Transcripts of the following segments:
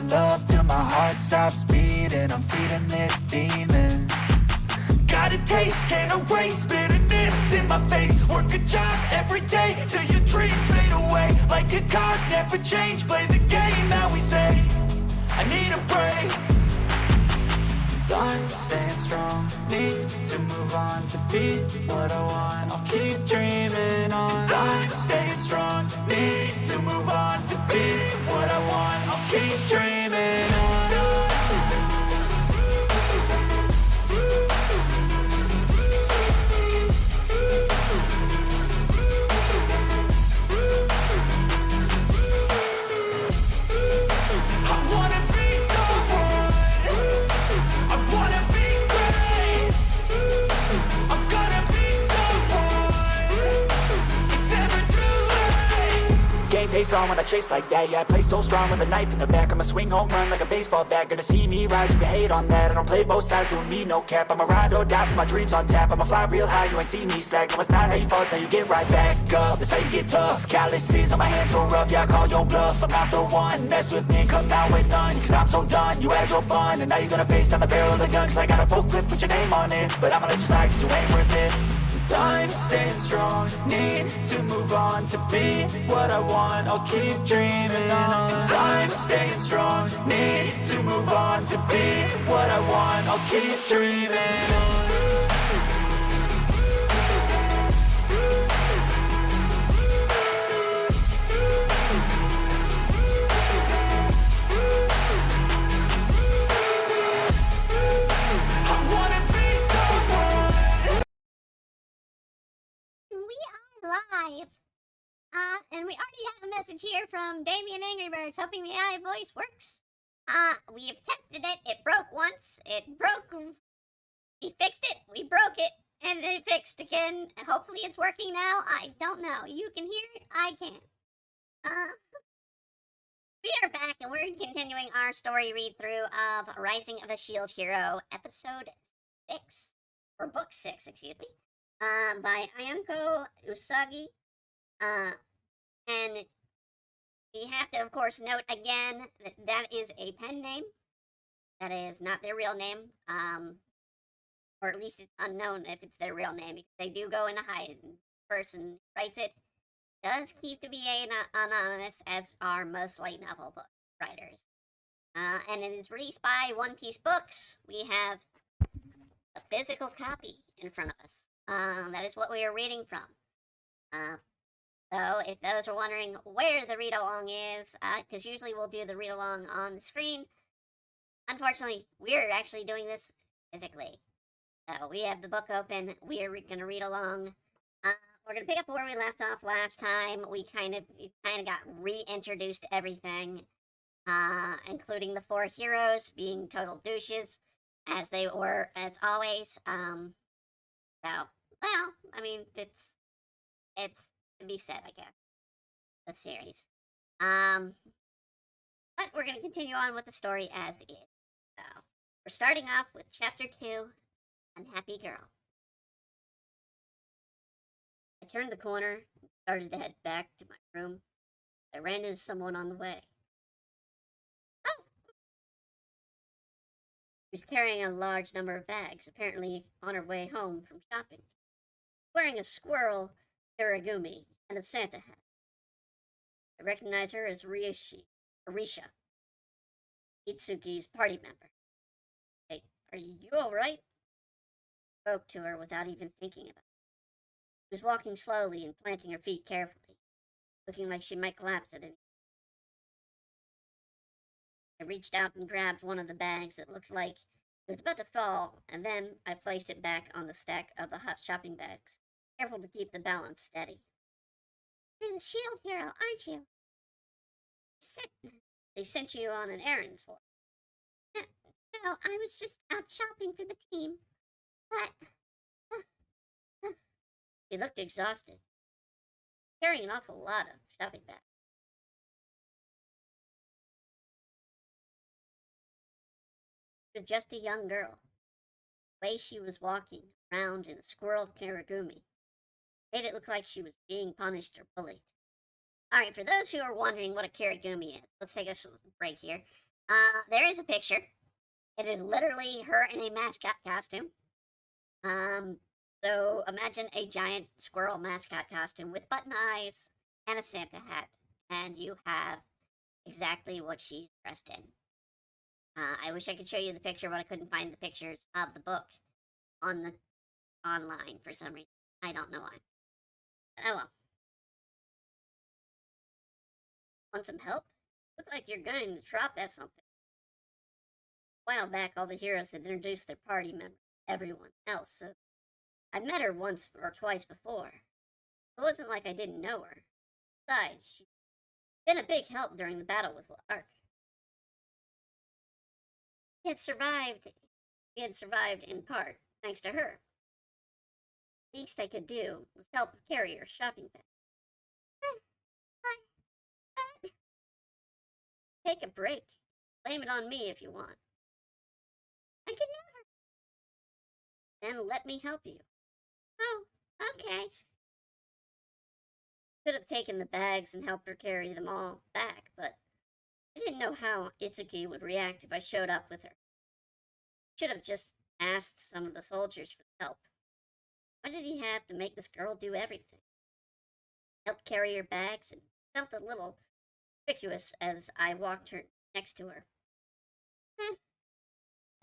I love till my heart stops beating. I'm feeding this demon. Got a taste, can't erase bitterness in my face. Work a job every day till your dreams fade away. Like a card, never change, play the game that we say. I need a break. I'm staying strong, need to move on to be what I want. I'll keep dreaming on. I'm staying strong, need to move on to be what I want. I'll keep dreaming on. Face on when I chase like that. Yeah, I play so strong with a knife in the back. I'ma swing home run like a baseball bat. Gonna see me rise, you can hate on that. I don't play both sides, doing me no cap. I'ma ride or die for my dreams on tap. I'ma fly real high, you ain't see me slack. No, it's not how you fall, it's how you get right back up. That's how you get tough. Calluses on my hands so rough, yeah, I call your bluff. I'm not the one, mess with me and come down with none. Cause I'm so done, you had your fun. And now you're gonna face down the barrel of the gun. Cause I got a full clip, put your name on it. But I'ma let you slide cause you ain't worth it. I'm staying strong, need to move on to be what I want. I'll keep dreaming on. I'm staying strong, need to move on to be what I want. I'll keep dreaming on. Live. And we already have a message here from Damien Angry Birds, hoping the AI voice works. We have tested it. It broke once. It broke. We fixed it. We broke it. And then it fixed again. And hopefully it's working now. I don't know. You can hear it. I can't. We are back and we're continuing our story read-through of Rising of a Shield Hero, episode 6. Or book 6, excuse me. By Ayako Usagi. And we have to, of course, note again that that is a pen name. That is not their real name. Or at least it's unknown if it's their real name, because they do go into hide. And the person who writes it does keep to be anonymous, as are most light novel book writers. And it is released by One Piece Books. We have a physical copy in front of us. That is what we are reading from. So if those are wondering where the read-along is, because usually we'll do the read-along on the screen, unfortunately, we're actually doing this physically. So we have the book open, we are going to read along. We're going to pick up where we left off last time. We kind of got reintroduced to everything, including the 4 heroes being total douches, as they were, as always. So, well, I mean, it's to be said, I guess, the series. But we're going to continue on with the story as it is. So, we're starting off with Chapter 2, Unhappy Girl. I turned the corner and started to head back to my room. I ran into someone on the way. Oh! She was carrying a large number of bags, apparently on her way home from shopping. Wearing a squirrel irigumi and a Santa hat. I recognize her as Risha, Itzuki's party member. Hey, are you alright? I spoke to her without even thinking about it. She was walking slowly and planting her feet carefully, looking like she might collapse at any. I reached out and grabbed one of the bags that looked like it was about to fall, and then I placed it back on the stack of the hot shopping bags, careful to keep the balance steady. You're the shield hero, aren't you? They sent you on an errand for it. No, I was just out shopping for the team. But... She looked exhausted, carrying an awful lot of shopping bags. She was just a young girl. The way she was walking around in a squirrel karigumi made it look like she was being punished or bullied. Alright, for those who are wondering what a karigumi is, let's take a break here. There is a picture. It is literally her in a mascot costume. So imagine a giant squirrel mascot costume with button eyes and a Santa hat, and you have exactly what she's dressed in. I wish I could show you the picture, but I couldn't find the pictures of the book on the online for some reason. I don't know why. But oh well. Want some help? Look like you're going to drop F something. A while back, all the heroes had introduced their party members to everyone else, so I'd met her once or twice before. It wasn't like I didn't know her. Besides, she'd been a big help during the battle with Lark. He had survived. He had survived in part thanks to her. The least I could do was help carry her shopping bag. Take a break. Blame it on me if you want. I could never. Then let me help you. Oh, okay. Could have taken the bags and helped her carry them all back, but I didn't know how Itzuki would react if I showed up with her. Should have just asked some of the soldiers for help. Why did he have to make this girl do everything? Helped carry her bags and felt a little conspicuous as I walked her next to her.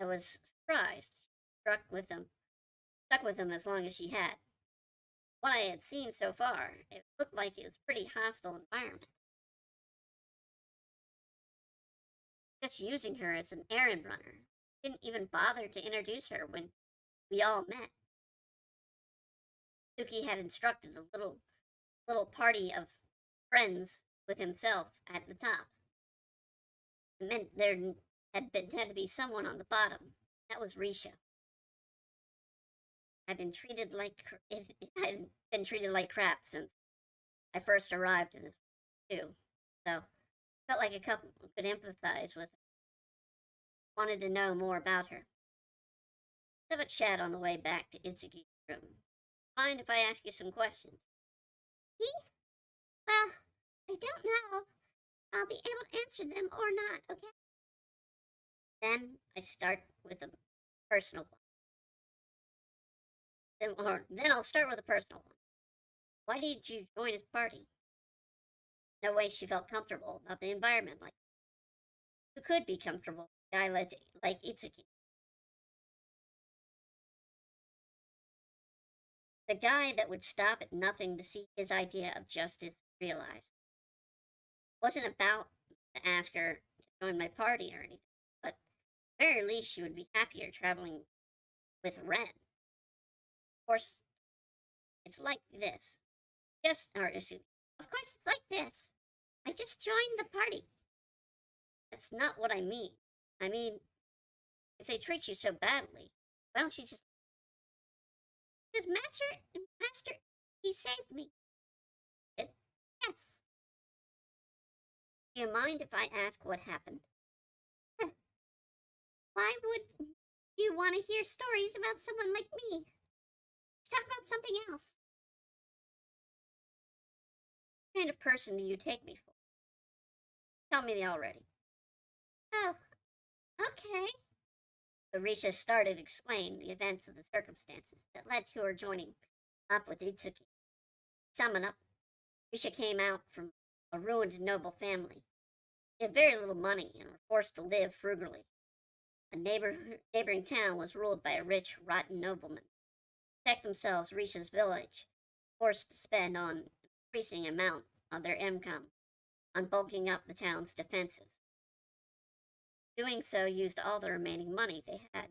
I was surprised. Stuck with him as long as she had. What I had seen so far, it looked like it was a pretty hostile environment. Just using her as an errand runner. Didn't even bother to introduce her when we all met. Suki had instructed a little party of friends with himself at the top. It meant there had to be someone on the bottom. That was Risha. I'd been treated like crap since I first arrived in this too. So felt like a couple could empathize with her. Wanted to know more about her. Let's have a chat on the way back to Itzuki's room. Mind if I ask you some questions? Me? Well, I don't know. I'll be able to answer them or not, okay? Then I start with a personal one. Then I'll start with a personal one. Why did you join his party? No way she felt comfortable about the environment like that. Who could be comfortable with a guy like Itzuki? The guy that would stop at nothing to see his idea of justice realized. It wasn't about to ask her to join my party or anything, but at the very least she would be happier traveling with Ren. Of course, it's like this. Of course it's like this. I just joined the party. That's not what I mean. I mean, if they treat you so badly, why don't you just... Because Master, he saved me. Yes. Do you mind if I ask what happened? Why would you want to hear stories about someone like me? Let's talk about something else. What kind of person do you take me for? Tell me already. Oh, okay. So Risha started to explain the events of the circumstances that led to her joining up with Itzuki. Sum it up, Risha came out from a ruined noble family. They had very little money and were forced to live frugally. A neighboring town was ruled by a rich, rotten nobleman. To protect themselves, Risha's village forced to spend an increasing amount of their income on bulking up the town's defenses. Doing so used all the remaining money they had.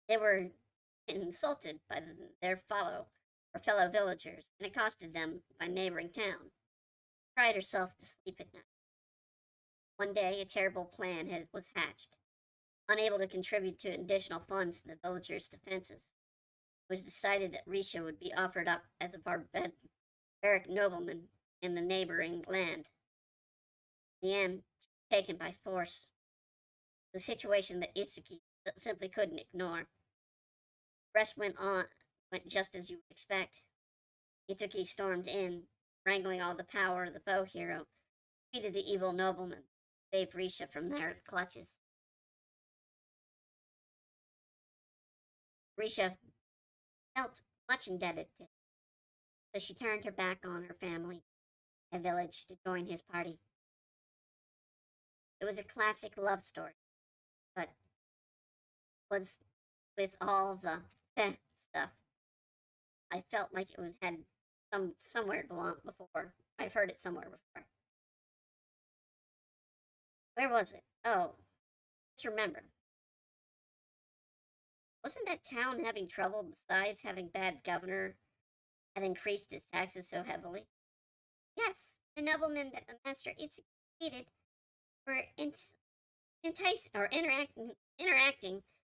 They were insulted by their fellow villagers, and it costed them by neighboring town. She cried herself to sleep at night. One day, a terrible plan was hatched. Unable to contribute to additional funds to the villagers' defenses, it was decided that Risha would be offered up as a barbaric nobleman in the neighboring land. In the end, she was taken by force. The situation that Itsuki simply couldn't ignore. The rest went just as you would expect. Itsuki stormed in, wrangling all the power of the bow hero, defeated the evil nobleman, saved Risha from their clutches. Risha felt much indebted to him, so she turned her back on her family and village to join his party. It was a classic love story, but was with all the stuff. I felt like it had somewhere it belonged before. I've heard it somewhere before. Where was it? Oh, just remember. Wasn't that town having trouble besides having bad governor had increased its taxes so heavily? Yes, the noblemen that the master instituted were interacting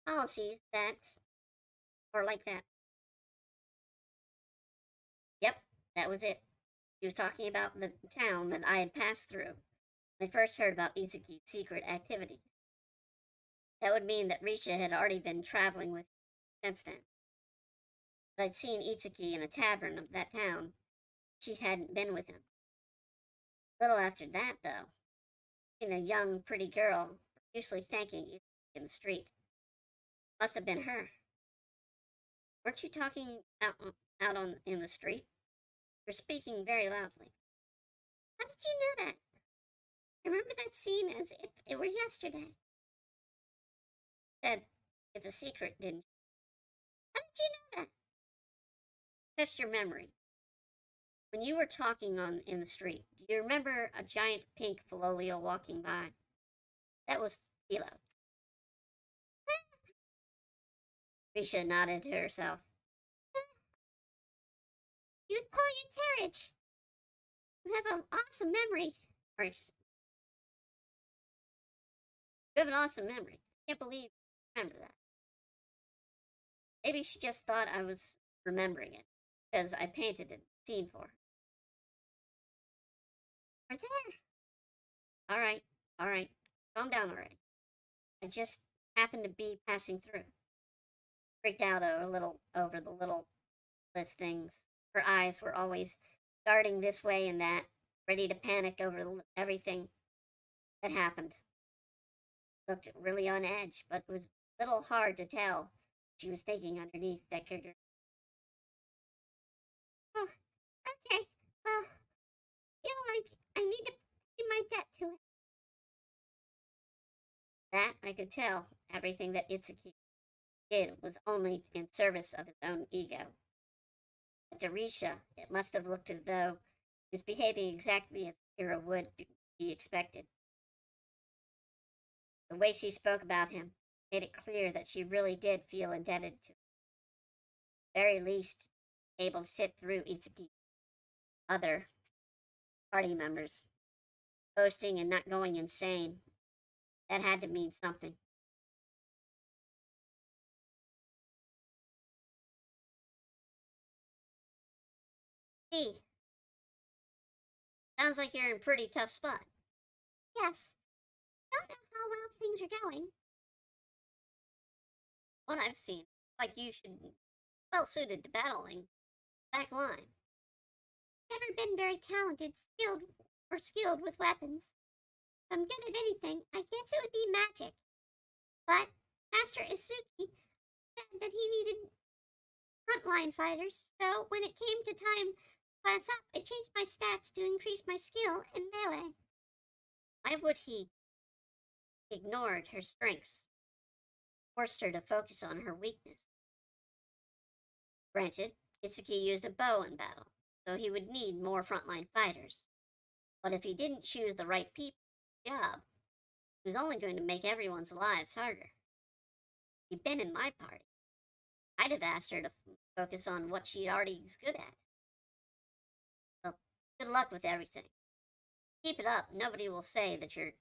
policies that or like that. Yep, that was it. He was talking about the town that I had passed through when I first heard about Itzuki's secret activities. That would mean that Risha had already been traveling with him since then. But I'd seen Itzuki in a tavern of that town. She hadn't been with him. A little after that, though, seen a young, pretty girl profusely thanking Itzuki in the street. Must have been her. Weren't you talking in the street? You're speaking very loudly. How did you know that? I remember that scene as if it were yesterday. Said, it's a secret, didn't you? How did you know that? Test your memory. When you were talking in the street, do you remember a giant pink Filolio walking by? That was Philo. Risha nodded to herself. He was pulling a carriage. You have an awesome memory. You have an awesome memory. I can't believe you remember that. Maybe she just thought I was remembering it, because I painted a scene for her. Right there. All right. Calm down already. I just happened to be passing through. Freaked out a little over the little list things. Her eyes were always darting this way and that, ready to panic over everything that happened. Looked really on edge, but it was a little hard to tell what she was thinking underneath that character. Oh, okay. Well, feel like I need to pay my debt to it. That I could tell. Everything that Itsuki did was only in service of his own ego. But to Risha, it must have looked as though he was behaving exactly as a hero would be expected. The way she spoke about him made it clear that she really did feel indebted to him. At the very least, able to sit through Itsuki's other party members, boasting and not going insane. That had to mean something. Hey, sounds like you're in a pretty tough spot. Yes, don't know how well things are going. What I've seen, like you should be well suited to battling back line. Never been very skilled with weapons. If I'm good at anything, I guess it would be magic. But Master Itzuki said that he needed frontline fighters, so when it came to time class up, I changed my stats to increase my skill in melee. Why would he? He ignored her strengths, forced her to focus on her weakness. Granted, Itsuki used a bow in battle, so he would need more frontline fighters. But if he didn't choose the right people for the job, he was only going to make everyone's lives harder. If he'd been in my party, I'd have asked her to focus on what she already is good at. Well, good luck with everything. Keep it up, nobody will say that you're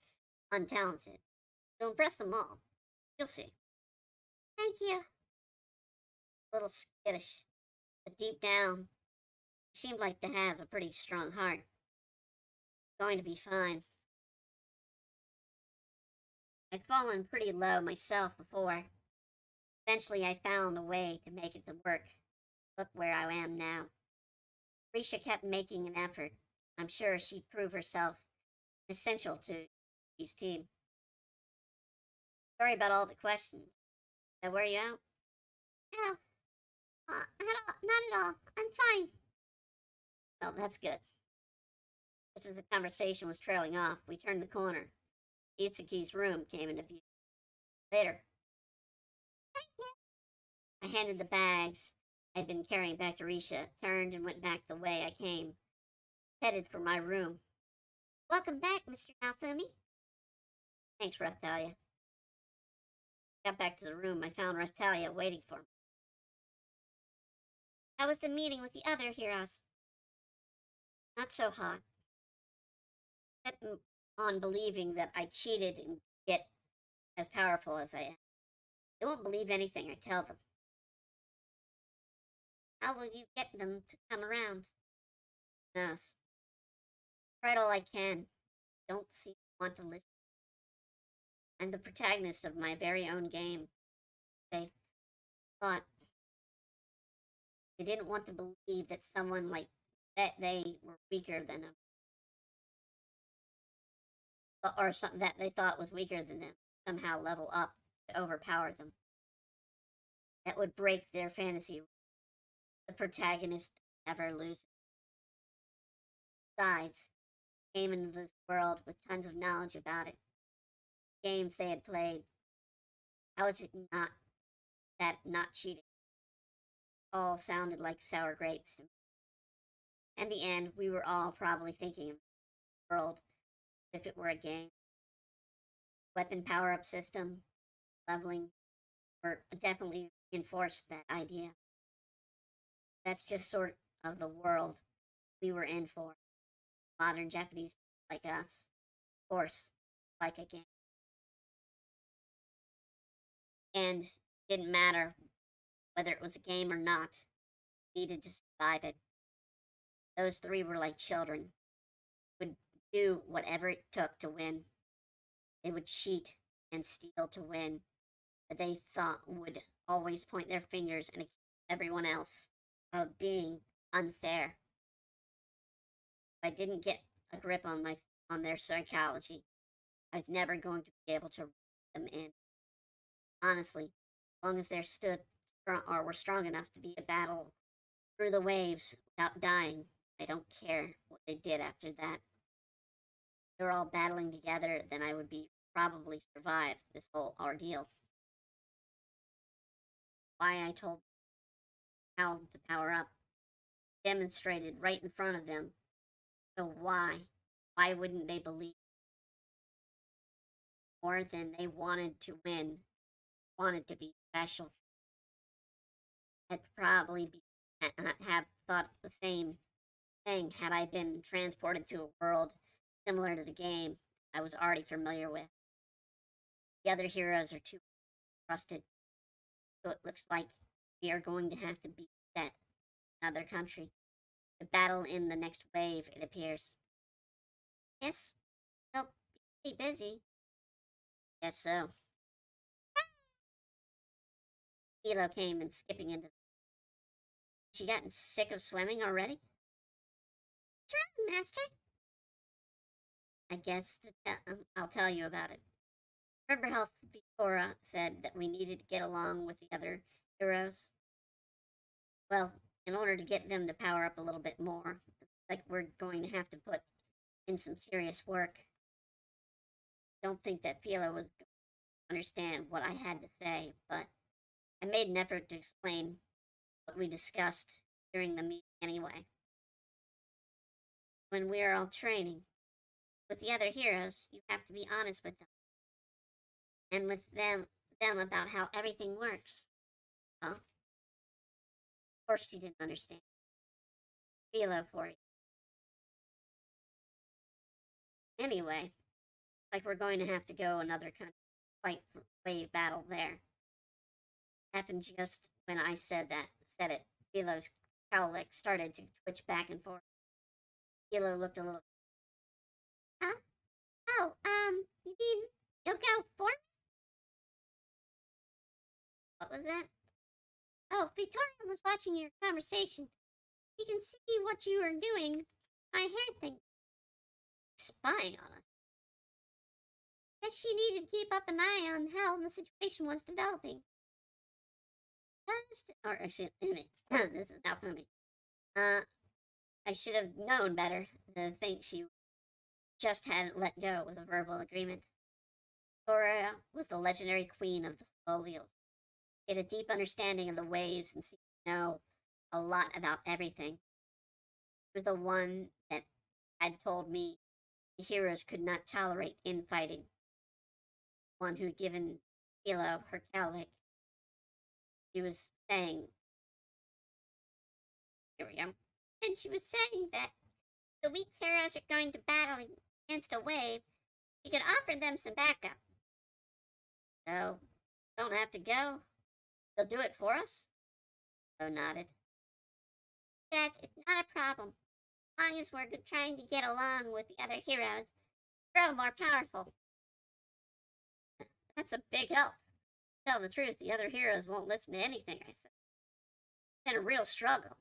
untalented. You'll impress them all. You'll see. Thank you. A little skittish, but deep down, he seemed like to have a pretty strong heart. Going to be fine. I'd fallen pretty low myself before. Eventually I found a way to make it to work. Look where I am now. Risha kept making an effort. I'm sure she'd prove herself essential to Itzuki's team. Sorry about all the questions. Did I wear you out? No, not at all. I'm fine. Well, that's good. Just as the conversation was trailing off, we turned the corner. Itsuki's room came into view. Later, I handed the bags I'd been carrying back to Risha, turned and went back the way I came, headed for my room. Welcome back, Mr. Naofumi. Thanks, Raphtalia. Got back to the room, I found Raphtalia waiting for me. How was the meeting with the other heroes? Not so hot. Set on believing that I cheated and get as powerful as I am. They won't believe anything I tell them. How will you get them to come around? Who knows? Tried all I can. Don't seem to want to listen. I'm the protagonist of my very own game. They thought they didn't want to believe that someone like that they were weaker than them. Or something that they thought was weaker than them somehow level up to overpower them. That would break their fantasy. The protagonist never loses. Besides, came into this world with tons of knowledge about it. Games they had played. How is it not cheating? All sounded like sour grapes to me. In the end, we were all probably thinking of the world as if it were a game. Weapon power-up system, leveling, were definitely reinforced that idea. That's just sort of the world we were in for. Modern Japanese like us. Of course, like a game. And didn't matter whether it was a game or not, needed to survive it. Those three were like children, would do whatever it took to win. They would cheat and steal to win, but they thought would always point their fingers and accuse everyone else of being unfair. If I didn't get a grip on their psychology, I was never going to be able to rein them in. Honestly, as long as they stood strong or were strong enough to be a battle through the waves without dying, I don't care what they did after that. If they were all battling together, then I would probably survive this whole ordeal. Why I told them how to power up, demonstrated right in front of them. So why? Why wouldn't they believe? More than they wanted to win, wanted to be special. I'd probably have thought the same thing had I been transported to a world similar to the game I was already familiar with. The other heroes are too trusted, so it looks like we are going to have to beat that another country. The battle in the next wave, it appears. Yes, they'll be busy. Guess so. Hilo came and skipping into. She gotten sick of swimming already? What's wrong, Master? I guess I'll tell you about it. Remember how Victoria said that we needed to get along with the other heroes? Well, in order to get them to power up a little bit more, like we're going to have to put in some serious work. Don't think that Philo was going to understand what I had to say, but I made an effort to explain what we discussed during the meeting anyway. When we are all training with the other heroes, you have to be honest with them. And with them about how everything works. Well, of course you didn't understand. Philo for you. Anyway, like we're going to have to go another country, fight for wave battle there. Happened just when I said it. Philo's cowlick started to twitch back and forth. Philo looked a little. Huh? Oh, you mean you'll go for me? What was that? Oh, Victoria was watching your conversation. She can see what you are doing. My hair thing. Spying on us. Guess she needed to keep up an eye on how the situation was developing. Or excuse me, this is Naofumi. I should have known better to think she just hadn't let go with a verbal agreement. Dora was the legendary queen of the folios. She had a deep understanding of the waves and seemed to know a lot about everything. She was the one that had told me the heroes could not tolerate infighting. One who had given Philo her cowlick. She was saying, here we go. And she was saying that the weak heroes are going to battle against a wave. You could offer them some backup. So, don't have to go. They'll do it for us? Flo nodded. Yes, it's not a problem. As long as we're trying to get along with the other heroes, grow more powerful. That's a big help. To tell the truth, the other heroes won't listen to anything I say. It's been a real struggle.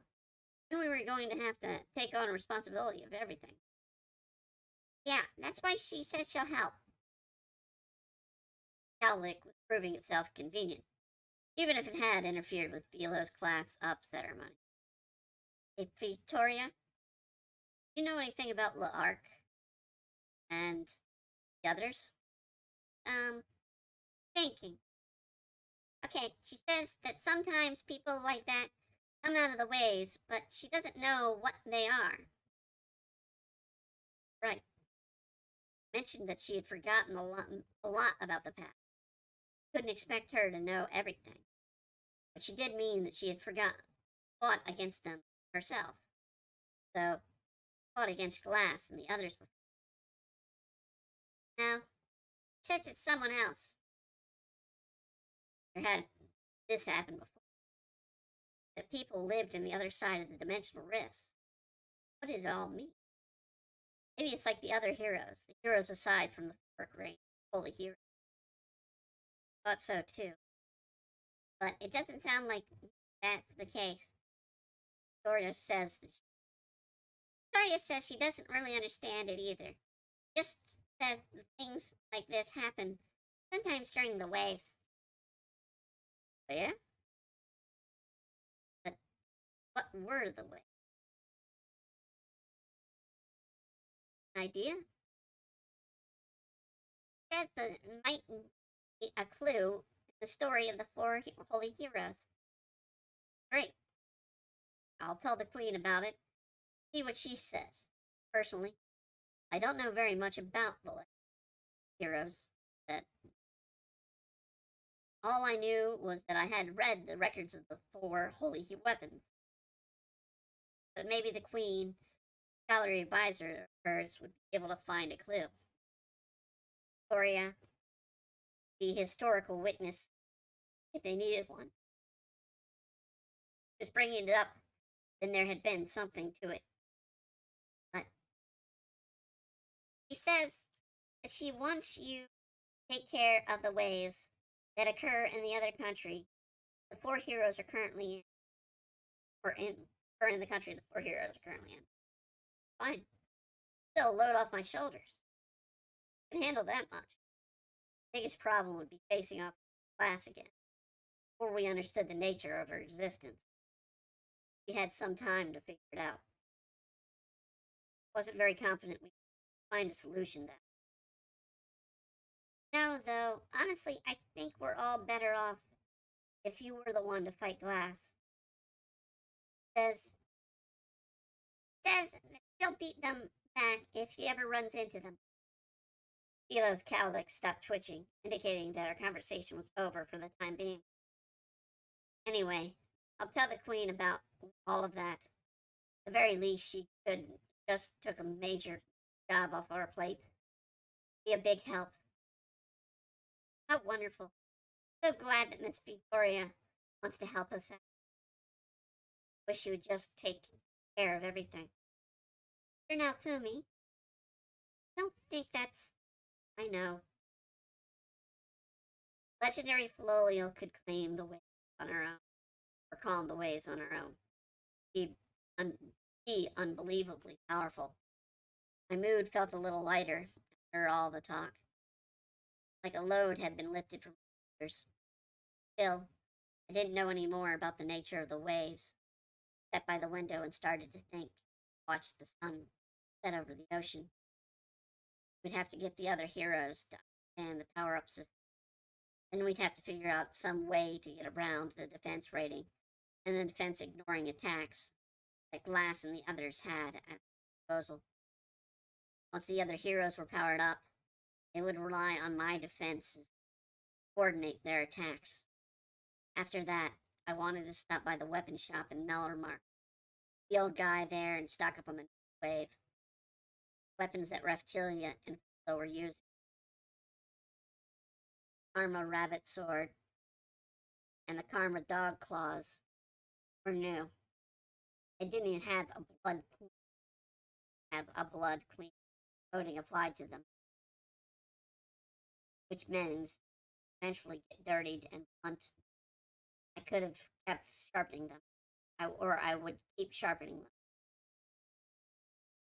And we were going to have to take on responsibility of everything. Yeah, that's why she says she'll help. Cowlick was proving itself convenient, even if it had interfered with Philo's class up ceremony. Hey, Victoria, you know anything about L'Arc and the others? Thinking. Okay, she says that sometimes people like that come out of the waves, but she doesn't know what they are. Right. Mentioned that she had forgotten a lot about the past. Couldn't expect her to know everything. But she did mean that she had fought against them herself. So, fought against Glass and the others before. Now, since it's someone else, there had this happened before. That people lived in the other side of the dimensional rifts. What did it all mean? Maybe it's like the other heroes, the heroes aside from the Fork Range, holy heroes. Thought so too. But it doesn't sound like that's the case. Victoria says she doesn't really understand it either. Just says that things like this happen sometimes during the waves. Oh, yeah? But what were the waves? Idea? Says that it might be a clue in the story of the four holy heroes. Great. I'll tell the queen about it. See what she says. Personally, I don't know very much about the heroes. That all I knew was that I had read the records of the four holy weapons. But maybe the queen, scholarly advisor of hers, would be able to find a clue. Victoria, be historical witness if they needed one. Just bringing it up, then there had been something to it. But she says that she wants you to take care of the waves that occur in the other country. The four heroes are currently in, or in the country the four heroes are currently in. Fine. Still load off my shoulders. I can handle that much. Biggest problem would be facing off Glass again. Before we understood the nature of her existence, we had some time to figure it out. Wasn't very confident we could find a solution then. No, though, honestly, I think we're all better off if you were the one to fight Glass. Says that she'll beat them back if she ever runs into them. Philo's cowlick stopped twitching, indicating that our conversation was over for the time being. Anyway, I'll tell the queen about all of that. At the very least, she could just took a major job off our plate. Be a big help. How wonderful. So glad that Miss Victoria wants to help us out. Wish she would just take care of everything. You're now Fumi. Don't think that's... I know. Legendary Filolial could claim the waves on her own, or calm the waves on her own. Be unbelievably powerful. My mood felt a little lighter after all the talk. like a load had been lifted from my shoulders. Still, I didn't know any more about the nature of the waves. Sat by the window and started to think. Watched the sun set over the ocean. We'd have to get the other heroes to understand the power-ups. Then we'd have to figure out some way to get around the defense rating, and the defense ignoring attacks that Glass and the others had at their disposal. Once the other heroes were powered up, they would rely on my defenses to coordinate their attacks. After that, I wanted to stop by the weapon shop in Nellermark. The old guy there and stock up on the wave. Weapons that Raphtalia and Philo were using. Karma rabbit sword and the Karma dog claws were new. They didn't even have a blood clean coating applied to them, which means eventually get dirtied and blunt. I could have kept sharpening them, or I would keep sharpening them.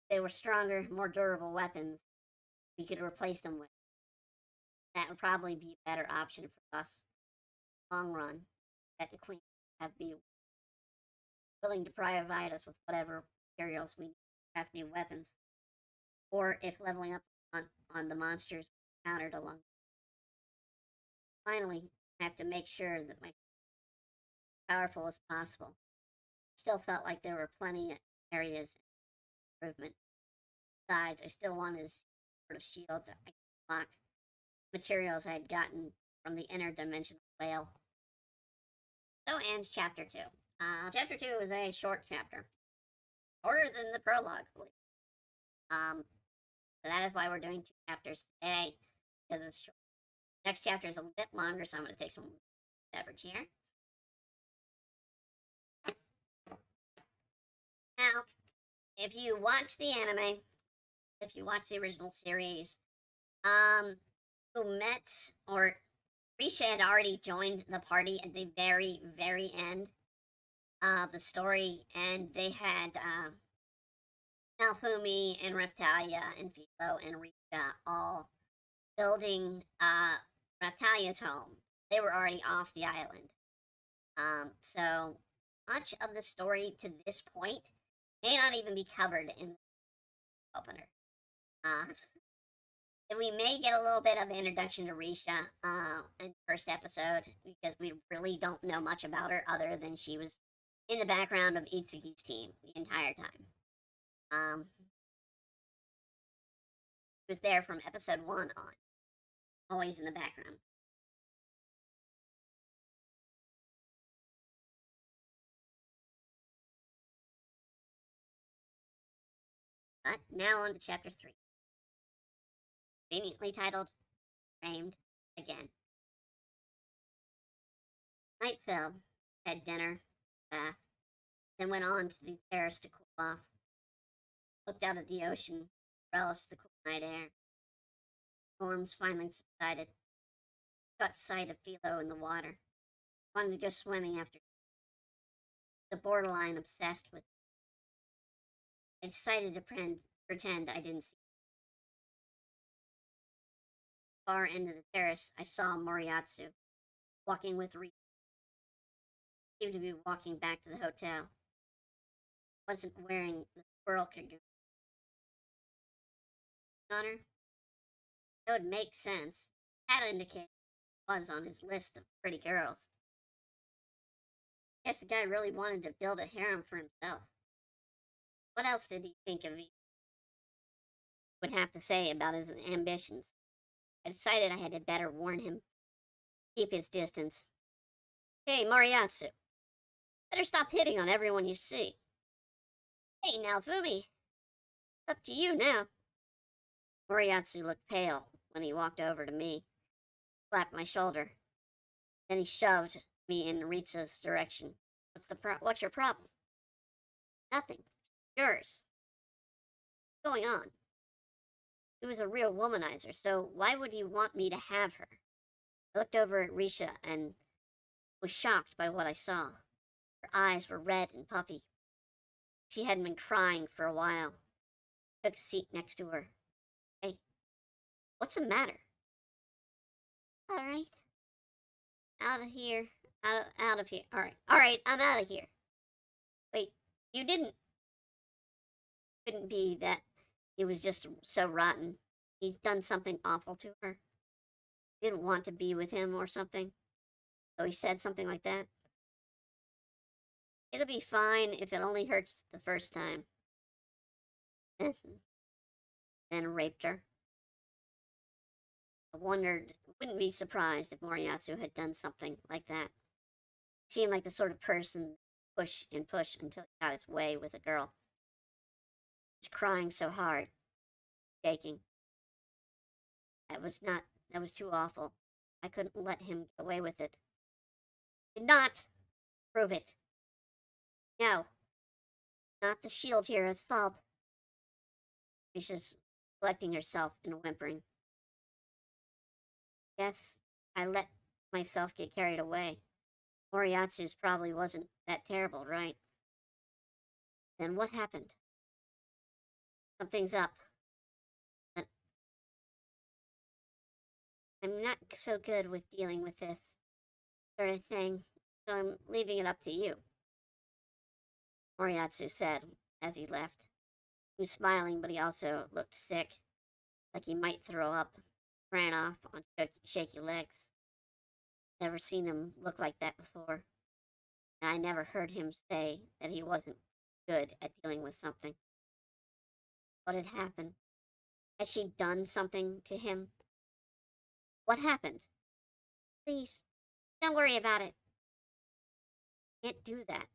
If they were stronger, more durable weapons we could replace them with. That would probably be a better option for us long run. That the Queen would have be willing to provide us with whatever materials we need to craft new weapons, or if leveling up on the monsters we encountered along. Finally, I have to make sure that my powerful as possible. Still felt like there were plenty of areas of improvement. Besides, I still wanted sort of shields I could block materials I had gotten from the interdimensional whale. So ends chapter 2. Chapter 2 is a short chapter. Shorter than the prologue, I believe. So that is why we're doing 2 chapters today, because it's short. Next chapter is a bit longer, so I'm going to take some beverage here. Now, if you watch the anime, if you watch the original series, who met, or Risha had already joined the party at the very, very end of the story, and they had Naofumi and Raphtalia and Philo and Risha all building Raphtalia's home. They were already off the island. So much of the story to this point may not even be covered in the opener. We may get a little bit of introduction to Risha in the first episode, because we really don't know much about her other than she was in the background of Itzuki's team the entire time. She was there from episode 1 on, always in the background. But now on to chapter 3. Conveniently titled, Framed Again. Night fell, had dinner, bath, then went on to the terrace to cool off. Looked out at the ocean, relished the cool night air. Storms finally subsided. Caught sight of Philo in the water. Wanted to go swimming after. The borderline obsessed with. I decided to pretend I didn't see. Far into the terrace, I saw Moriatsu walking with Rika. Seemed to be walking back to the hotel. Wasn't wearing the squirrel cocoon on her. That would make sense. That indicated was on his list of pretty girls. Guess the guy really wanted to build a harem for himself. What else did he think of he would have to say about his ambitions? I decided I had to better warn him. Keep his distance. Hey, Moriatsu. Better stop hitting on everyone you see. Hey, Naofumi. It's up to you now. Moriatsu looked pale when he walked over to me, slapped my shoulder. Then he shoved me in Ritsu's direction. What's your problem? Nothing. Yours. What's going on? He was a real womanizer, so why would he want me to have her? I looked over at Risha and was shocked by what I saw. Her eyes were red and puffy. She hadn't been crying for a while. I took a seat next to her. Hey, what's the matter? Alright. Out of here. Out of here. Alright. Alright, I'm out of here. Wait, you didn't. Couldn't be that he was just so rotten. He's done something awful to her. Didn't want to be with him or something. So he said something like that. It'll be fine if it only hurts the first time. Then raped her. I wouldn't be surprised if Moriatsu had done something like that. He seemed like the sort of person push and push until he got his way with a girl. He was crying so hard, shaking. That was too awful. I couldn't let him get away with it. Did not prove it. No, not the shield hero's fault. Risha's collecting herself and whimpering. Guess I let myself get carried away. Moriatsu's probably wasn't that terrible, right? Then what happened? Something's up. But I'm not so good with dealing with this sort of thing, so I'm leaving it up to you, Moriatsu said as he left. He was smiling, but he also looked sick, like he might throw up. Ran off on shaky legs. Never seen him look like that before, and I never heard him say that he wasn't good at dealing with something. What had happened? Had she done something to him? What happened? Please, don't worry about it. Can't do that.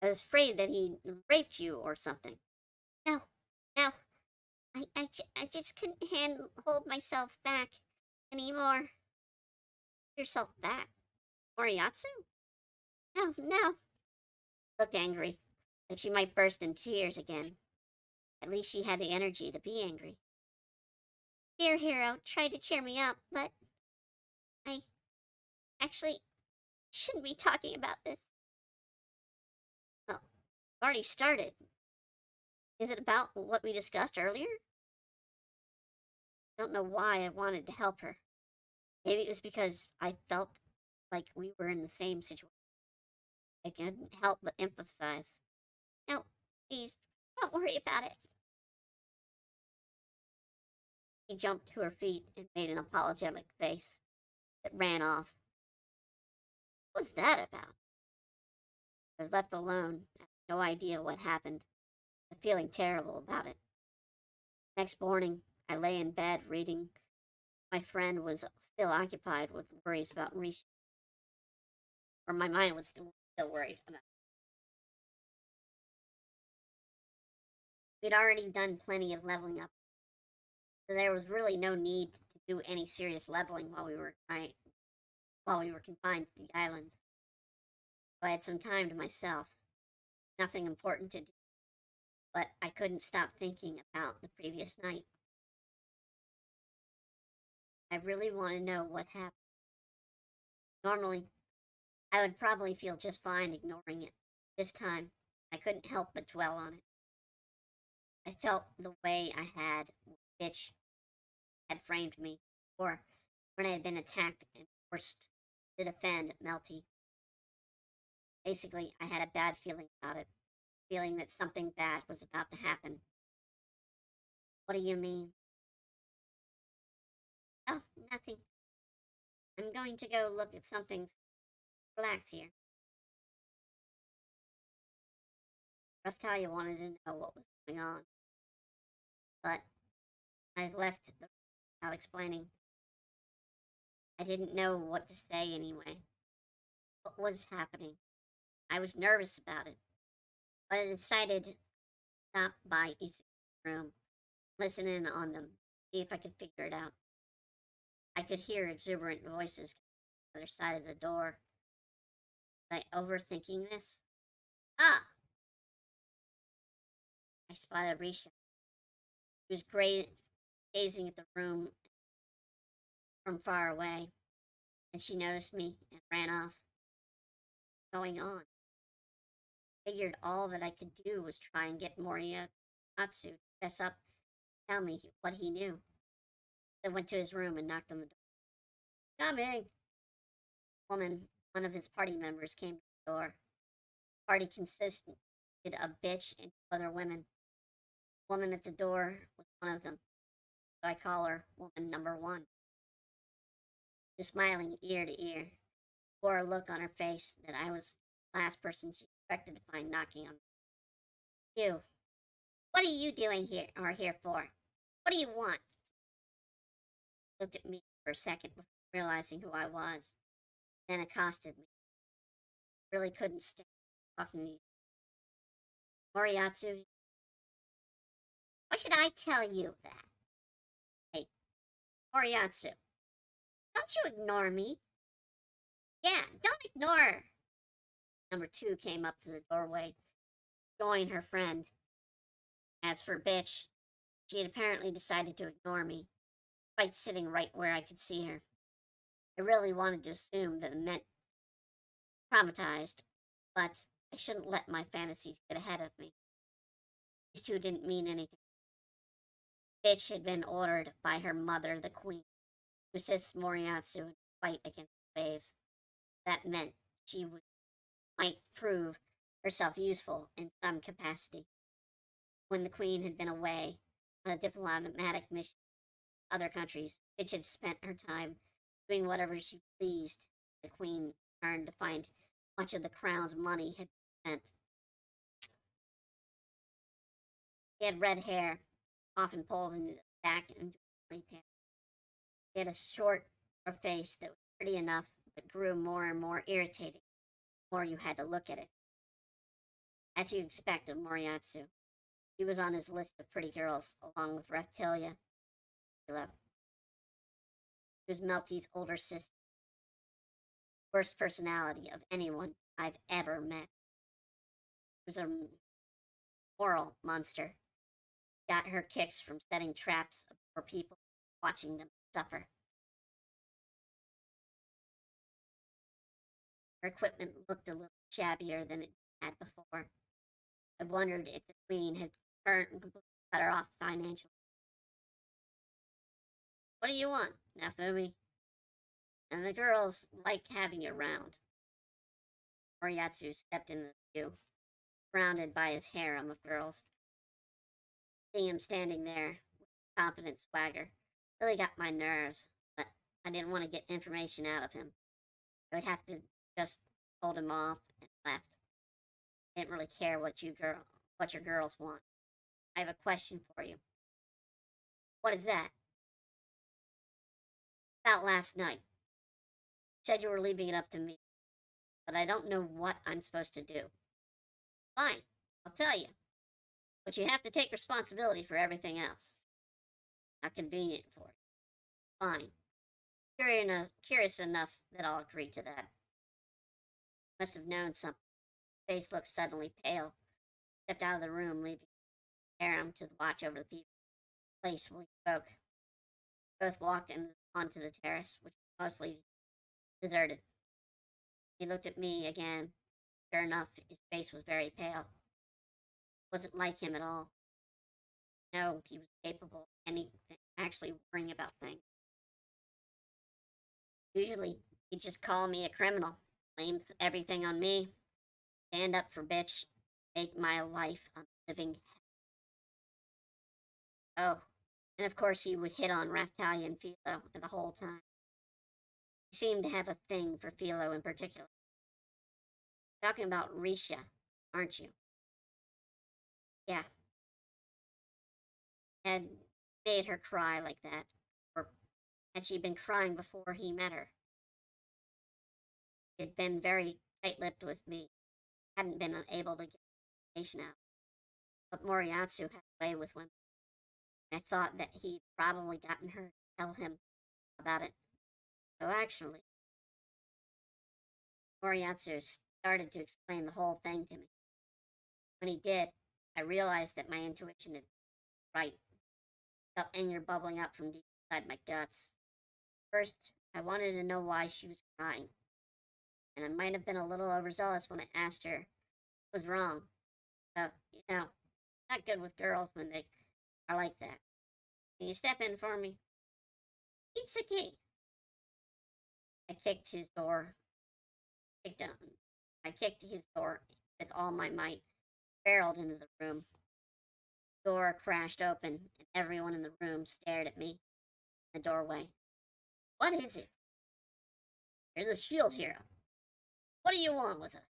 I was afraid that he raped you or something. No, no. I just couldn't hold myself back anymore. Yourself back? Moriatsu? No, no. Looked angry, like she might burst in tears again. At least she had the energy to be angry. Dear hero tried to cheer me up, but I actually shouldn't be talking about this. Well, I've already started. Is it about what we discussed earlier? Don't know why I wanted to help her. Maybe it was because I felt like we were in the same situation. I couldn't help but empathize. No, please, don't worry about it. She jumped to her feet and made an apologetic face that ran off. What was that about? I was left alone. I had no idea what happened, but feeling terrible about it. Next morning, I lay in bed reading. My friend was still occupied with worries about Risha. Or my mind was still worried about. We'd already done plenty of leveling up, so there was really no need to do any serious leveling while we were confined to the islands. So I had some time to myself. Nothing important to do, but I couldn't stop thinking about the previous night. I really want to know what happened. Normally, I would probably feel just fine ignoring it. This time, I couldn't help but dwell on it. I felt the way I had when Bitch had framed me, or when I had been attacked and forced to defend Melty. Basically, I had a bad feeling about it, feeling that something bad was about to happen. What do you mean? Oh, nothing. I'm going to go look at something. Relax here. Raftalia wanted to know what was going on, but I left without explaining. I didn't know what to say anyway. What was happening? I was nervous about it, but I decided to stop by each room, listen in on them, see if I could figure it out. I could hear exuberant voices on the other side of the door. Was I overthinking this? Ah! I spotted Risha. She was gazing at the room from far away, and she noticed me and ran off. What's going on? Figured all that I could do was try and get Moriatsu to fess up, tell me what he knew. I went to his room and knocked on the door. Coming! Woman, one of his party members came to the door. The party consisted of bitch and two other women. The woman at the door was one of them, so I call her woman number one. Just smiling ear to ear, bore a look on her face that I was the last person she expected to find knocking on the door. You. What are you doing here or here for? What do you want? She looked at me for a second before realizing who I was, then accosted me. Really couldn't stand talking to you. Moriatsu, why should I tell you that? Hey, Moriatsu, don't you ignore me. Yeah, don't ignore her. Number two came up to the doorway, joined her friend. As for bitch, she had apparently decided to ignore me, despite sitting right where I could see her. I really wanted to assume that it meant traumatized, but I shouldn't let my fantasies get ahead of me. These two didn't mean anything. Bitch had been ordered by her mother, the queen, to assist Moriatsu in the fight against the waves. That meant she might prove herself useful in some capacity. When the queen had been away on a diplomatic mission to other countries, bitch had spent her time doing whatever she pleased. The queen returned to find much of the crown's money had been spent. He had red hair, often pulled in the back into a ponytail. He had a short face that was pretty enough, but grew more and more irritating the more you had to look at it. As you expect of Moriatsu, he was on his list of pretty girls, along with Reptilia. She was Melty's older sister. Worst personality of anyone I've ever met. She was a moral monster. Got her kicks from setting traps for people, watching them suffer. Her equipment looked a little shabbier than it had before. I wondered if the queen had completely cut her off financially. What do you want, Naofumi? And the girls like having you around. Moriatsu stepped into the view, surrounded by his harem of girls. Seeing him standing there with confident swagger really got my nerves, but I didn't want to get information out of him. I would have to just hold him off and left. I didn't really care what your girls want. I have a question for you. What is that? About last night. You said you were leaving it up to me, but I don't know what I'm supposed to do. Fine, I'll tell you. But you have to take responsibility for everything else. Not convenient for you. Fine. Curious enough that I'll agree to that. Must have known something. His face looked suddenly pale. Stepped out of the room, leaving harem to watch over the people. Place when we spoke. Both walked onto the terrace, which was mostly deserted. He looked at me again. Sure enough, his face was very pale. It wasn't like him at all. No, he was capable of anything, actually worrying about things. Usually, he'd just call me a criminal, blames everything on me, stand up for bitch, make my life a living hell. Oh, and of course he would hit on Raftalia and Philo the whole time. He seemed to have a thing for Philo in particular. Talking about Risha, aren't you? Yeah. Had made her cry like that, or had she been crying before he met her? He had been very tight-lipped with me, hadn't been able to get information out. But Moriatsu had a way with women. I thought that he'd probably gotten her to tell him about it. So actually, Moriatsu started to explain the whole thing to me. When he did, I realized that my intuition had been right. I felt anger bubbling up from deep inside my guts. First, I wanted to know why she was crying, and I might have been a little overzealous when I asked her what was wrong. So, not good with girls when they are like that. Can you step in for me? Itzuki! I kicked his door. Kicked him. I kicked his door with all my might, barreled into the room. The door crashed open, and everyone in the room stared at me in the doorway. What is it? There's a shield hero. What do you want with us?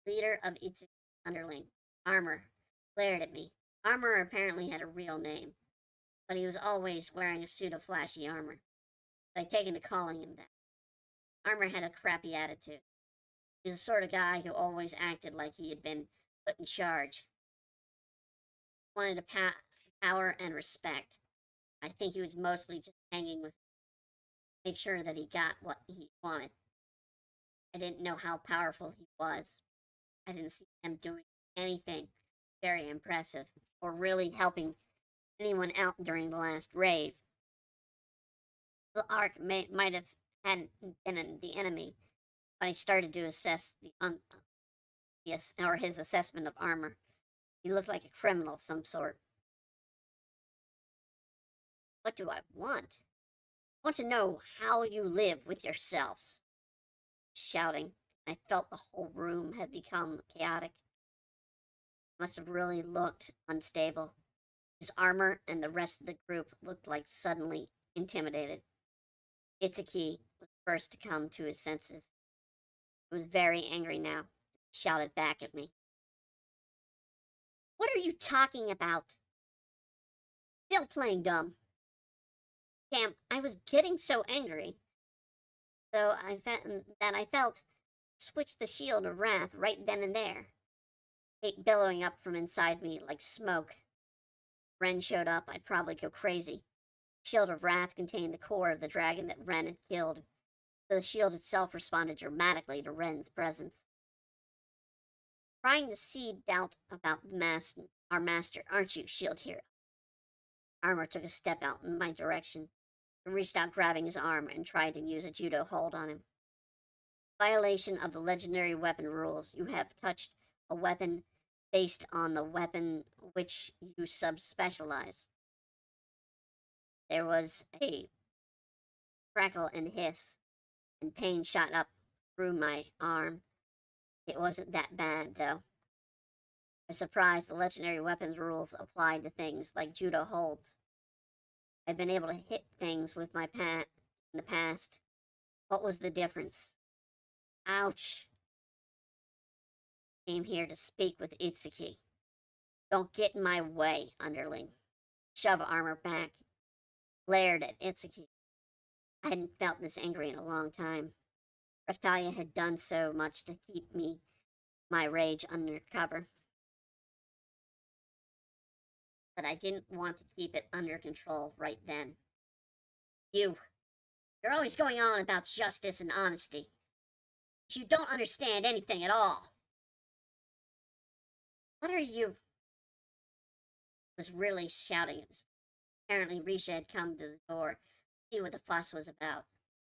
Leader of Itzuki underling, Armor, glared at me. Armor apparently had a real name, but he was always wearing a suit of flashy armor. So I'd taken to calling him that. Armor had a crappy attitude. He was the sort of guy who always acted like he had been put in charge. Wanted power and respect. I think he was mostly just hanging with make sure that he got what he wanted. I didn't know how powerful he was. I didn't see him doing anything very impressive or really helping anyone out during the last raid. The Ark might have hadn't been the enemy, but I started to assess his assessment of armor. He looked like a criminal of some sort. What do I want? I want to know how you live with yourselves. Shouting, I felt the whole room had become chaotic. Must have really looked unstable. His armor and the rest of the group looked like suddenly intimidated. Itzuki was the first to come to his senses. He was very angry now. He shouted back at me. What are you talking about? Still playing dumb. Damn, I was getting so angry. So I felt switch the shield of wrath right then and there. Hate billowing up from inside me like smoke. If Ren showed up, I'd probably go crazy. Shield of Wrath contained the core of the dragon that Ren had killed, so the shield itself responded dramatically to Ren's presence. Trying to seed doubt about our master, aren't you, shield hero? Armor took a step out in my direction. I reached out, grabbing his arm, and tried to use a judo hold on him. Violation of the legendary weapon rules. You have touched a weapon based on the weapon which you subspecialize. There was a crackle and hiss, and pain shot up through my arm. It wasn't that bad, though. I was surprised the legendary weapons rules applied to things like judo holds. I'd been able to hit things with my in the past. What was the difference? Ouch. Came here to speak with Itzuki. Don't get in my way, underling. Shove armor back. Glared at Itzuki. I hadn't felt this angry in a long time. Raftalia had done so much to keep my rage under cover. But I didn't want to keep it under control right then. You're always going on about justice and honesty. But you don't understand anything at all. What are you? Was really shouting at this. Apparently Risha had come to the door to see what the fuss was about.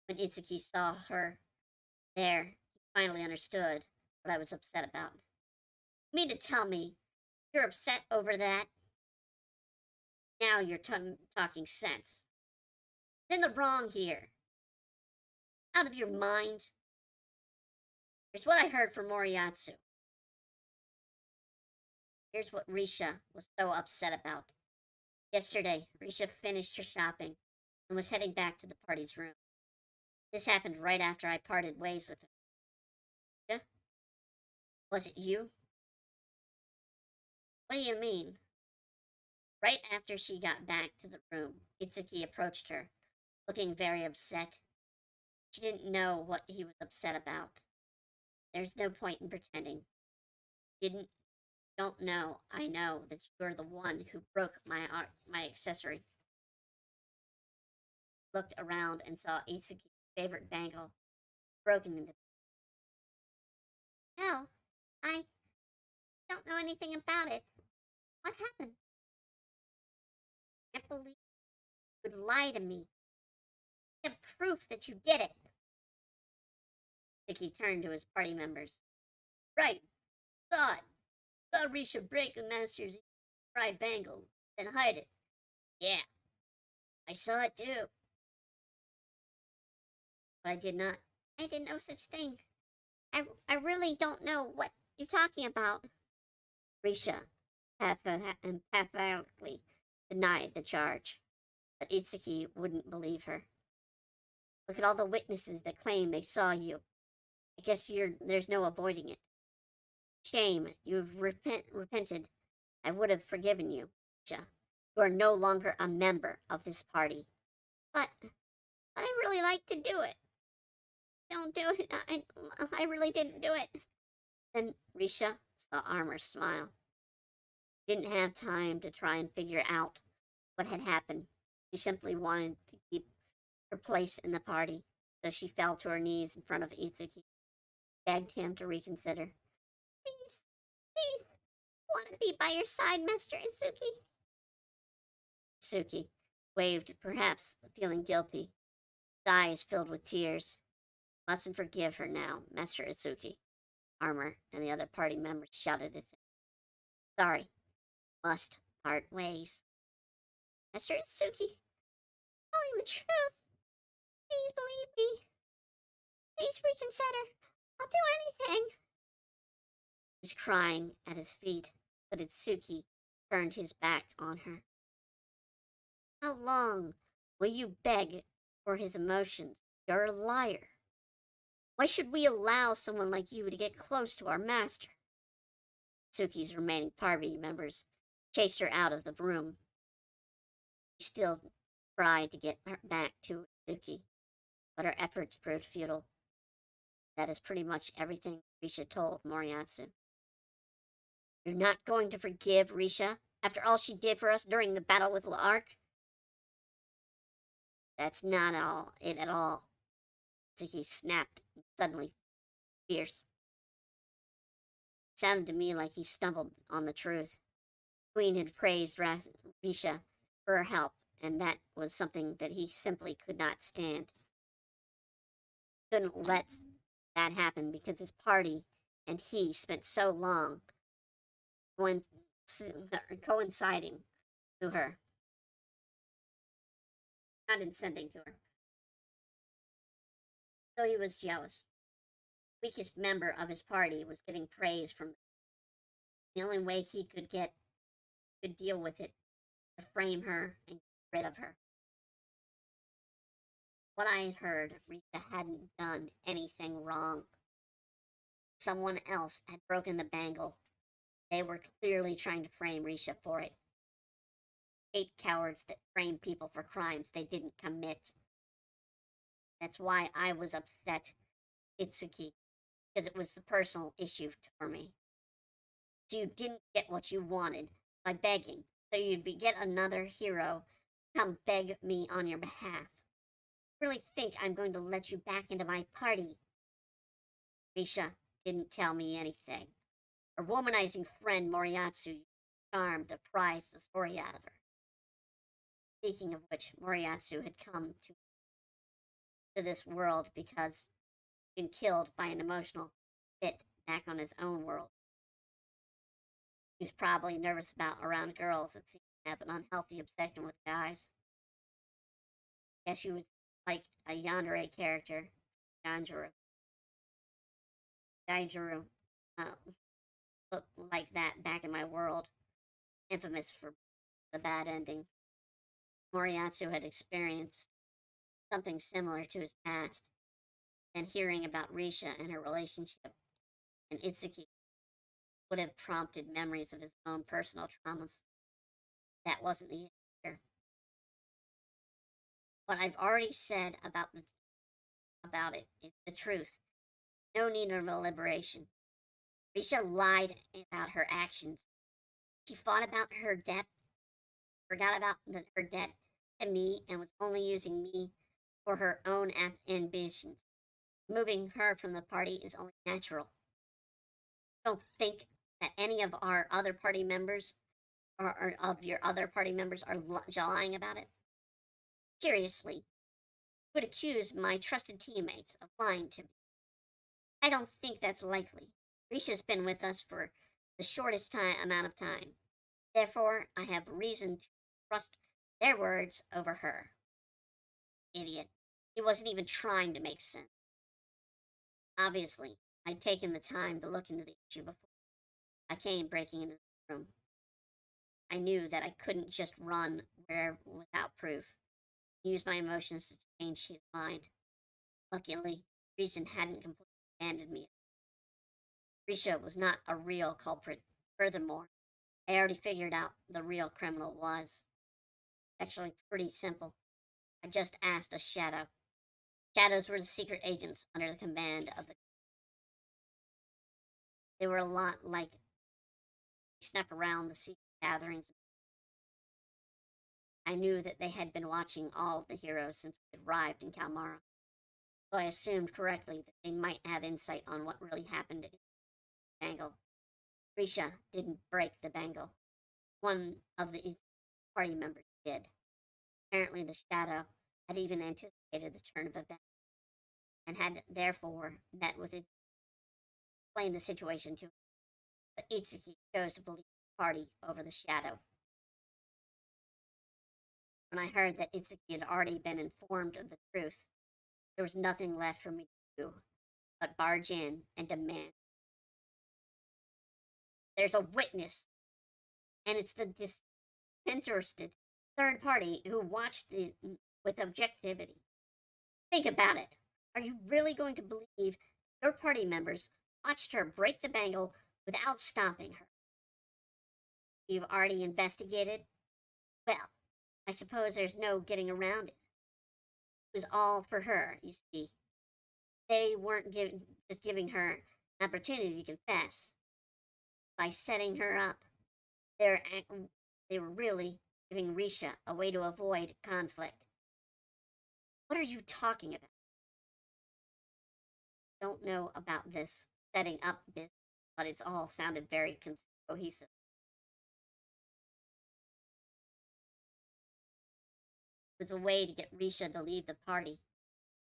When Itzuki saw her there, he finally understood what I was upset about. You mean to tell me you're upset over that? Now you're talking sense. It's in the wrong here. Out of your mind. Here's what I heard from Moriatsu. Here's what Risha was so upset about. Yesterday, Risha finished her shopping and was heading back to the party's room. This happened right after I parted ways with her. Yeah? Was it you? What do you mean? Right after she got back to the room, Itzuki approached her, looking very upset. She didn't know what he was upset about. There's no point in pretending. Don't know. I know that you're the one who broke my accessory. Looked around and saw Itsuki's favorite bangle broken into. Hell, I don't know anything about it. What happened? I can't believe you would lie to me. I have proof that you did it. Itsuki turned to his party members. Right, saw it. Saw Risha break the master's fried bangle, then hide it. Yeah, I saw it too. But I did no such thing. I really don't know what you're talking about. Risha emphatically denied the charge, but Itsuki wouldn't believe her. Look at all the witnesses that claim they saw you. I guess there's no avoiding it. Shame, you've repented. I would have forgiven you, Risha. You are no longer a member of this party. But I really like to do it. Don't do it. I really didn't do it. Then Risha saw Armor smile. Didn't have time to try and figure out what had happened. She simply wanted to keep her place in the party, so she fell to her knees in front of Itsuki, begged him to reconsider. Please, please, I want to be by your side, Master Itsuki. Itsuki waved, perhaps feeling guilty, his eyes filled with tears. Mustn't forgive her now, Master Itsuki. Armor and the other party members shouted at him. Sorry, must part ways. Master Itsuki, telling the truth. Please believe me. Please reconsider. I'll do anything. He was crying at his feet, but Itsuki turned his back on her. How long will you beg for his emotions? You're a liar. Why should we allow someone like you to get close to our master? Itsuki's remaining party members chased her out of the room. She still tried to get her back to Itsuki, but her efforts proved futile. That is pretty much everything Risha told Moriatsu. You're not going to forgive Risha after all she did for us during the battle with La'ark? That's not it at all. Itsuki snapped, suddenly fierce. It sounded to me like he stumbled on the truth. The Queen had praised Risha for her help, and that was something that he simply could not stand. Couldn't let that happen because his party and he spent so long coinciding to her, condescending to her. So he was jealous. The weakest member of his party was getting praise from them. The only way he could deal with it, to frame her and get rid of her. What I had heard, Rita hadn't done anything wrong. Someone else had broken the bangle. They were clearly trying to frame Risha for it. Hate cowards that frame people for crimes they didn't commit. That's why I was upset, Itsuki, because it was a personal issue for me. You didn't get what you wanted by begging, so you'd get another hero come beg me on your behalf. Really think I'm going to let you back into my party? Risha didn't tell me anything. Her womanizing friend Moriatsu charmed to prise the story out of her. Speaking of which, Moriatsu had come to this world because he'd been killed by an emotional fit back on his own world. He was probably nervous about around girls that seemed to have an unhealthy obsession with guys. Guess she was like a yandere character, Danjuru. Daijuru looked like that back in my world, infamous for the bad ending. Moriatsu had experienced something similar to his past, and hearing about Risha and her relationship and Itsuki would have prompted memories of his own personal traumas. That wasn't the issue here. What I've already said about it is the truth. No need of deliberation. Risha lied about her actions. She fought about her debt, forgot about her debt to me, and was only using me for her own ambitions. Moving her from the party is only natural. I don't think that any of our other party members or of your other party members are lying about it. Seriously, you would accuse my trusted teammates of lying to me. I don't think that's likely. Risha's been with us for the shortest amount of time. Therefore, I have reason to trust their words over her. Idiot. He wasn't even trying to make sense. Obviously, I'd taken the time to look into the issue before I came breaking into the room. I knew that I couldn't just run where without proof. Use my emotions to change his mind. Luckily, reason hadn't completely abandoned me. Risha was not a real culprit. Furthermore, I already figured out the real criminal was. Actually, pretty simple. I just asked a shadow. Shadows were the secret agents under the command of the. They were a lot like snuck around the secret gatherings. I knew that they had been watching all of the heroes since we arrived in Kalmara, so I assumed correctly that they might have insight on what really happened in the bangle. Risha didn't break the bangle. One of the party members did. Apparently, the shadow had even anticipated the turn of events and had therefore met with it, explained the situation to him. But Itzuki chose to believe the party over the shadow. When I heard that Itsuki had already been informed of the truth, there was nothing left for me to do but barge in and demand. There's a witness, and it's the disinterested third party who watched the with objectivity. Think about it. Are you really going to believe your party members watched her break the bangle without stopping her? You've already investigated? Well, I suppose there's no getting around it. It was all for her, you see. They weren't just giving her an opportunity to confess. By setting her up, they're, they were really giving Risha a way to avoid conflict. What are you talking about? Don't know about this setting up business, but it's all sounded very cohesive. It was a way to get Risha to leave the party.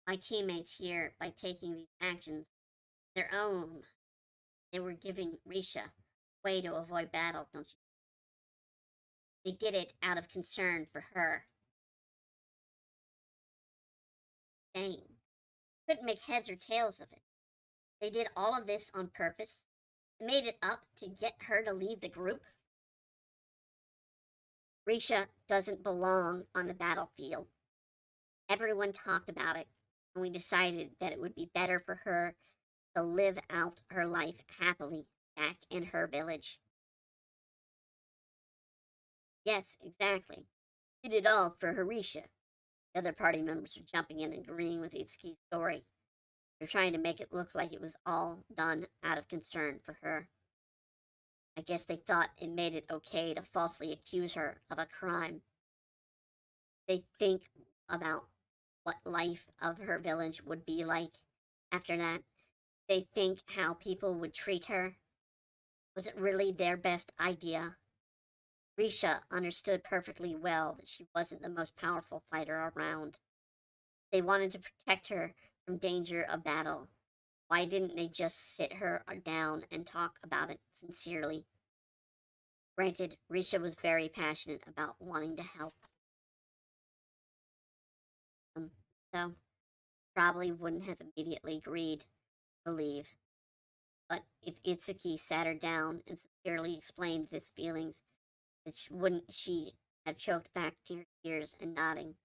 My teammates here, by taking these actions their own, they were giving Risha a way to avoid battle, don't you? They did it out of concern for her. Dang. Couldn't make heads or tails of it. They did all of this on purpose. They made it up to get her to leave the group. Risha doesn't belong on the battlefield. Everyone talked about it, and we decided that it would be better for her to live out her life happily back in her village. Yes, exactly. Did it all for Risha. The other party members were jumping in and agreeing with Itsuki's story. They're trying to make it look like it was all done out of concern for her. I guess they thought it made it okay to falsely accuse her of a crime. They think about what life of her village would be like after that. They think how people would treat her. Was it really their best idea? Risha understood perfectly well that she wasn't the most powerful fighter around. They wanted to protect her from danger of battle. Why didn't they just sit her down and talk about it sincerely? Granted, Risha was very passionate about wanting to help. Um, so, probably wouldn't have immediately agreed to leave. But if Itsuki sat her down and sincerely explained his feelings, wouldn't she have choked back tears and nodding?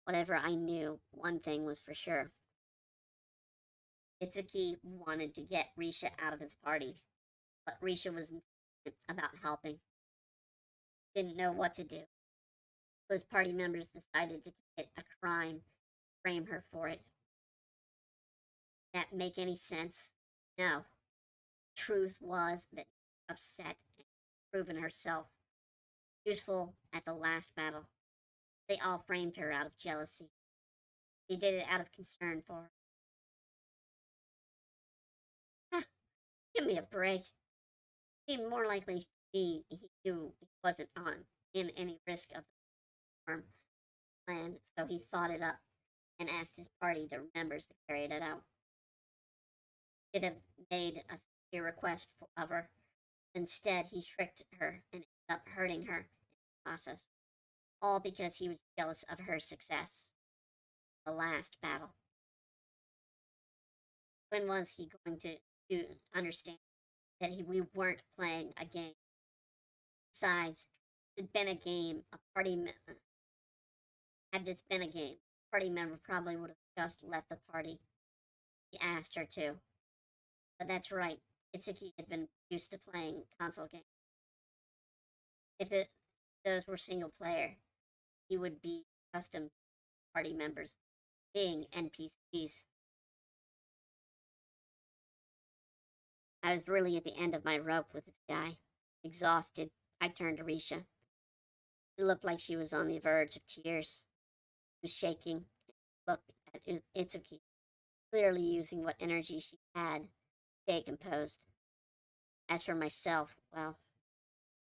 Whatever I knew, one thing was for sure. Itsuki wanted to get Risha out of his party, but Risha was insistent about helping. Didn't know what to do. Those party members decided to commit a crime, frame her for it. That make any sense? No. Truth was that upset and proven herself useful at the last battle. They all framed her out of jealousy. They did it out of concern for her. Ha! Give me a break. Seemed more likely he knew he wasn't on in any risk of the farm plan, so he thought it up and asked his party to members to carry it out. He'd have made a sincere request of her. Instead, he tricked her and ended up hurting her in the process, all because he was jealous of her success. the last battle. When was he going to understand that we weren't playing a game? Besides, it had been a game, had this been a game, a party member probably would have just left the party. He asked her to. But that's right, Itzuki had been used to playing console games. If those were single player, he would be accustomed to party members being NPCs. I was really at the end of my rope with this guy. Exhausted, I turned to Risha. She looked like she was on the verge of tears. She was shaking, looked at Itsuki, clearly using what energy she had to stay composed. As for myself, well,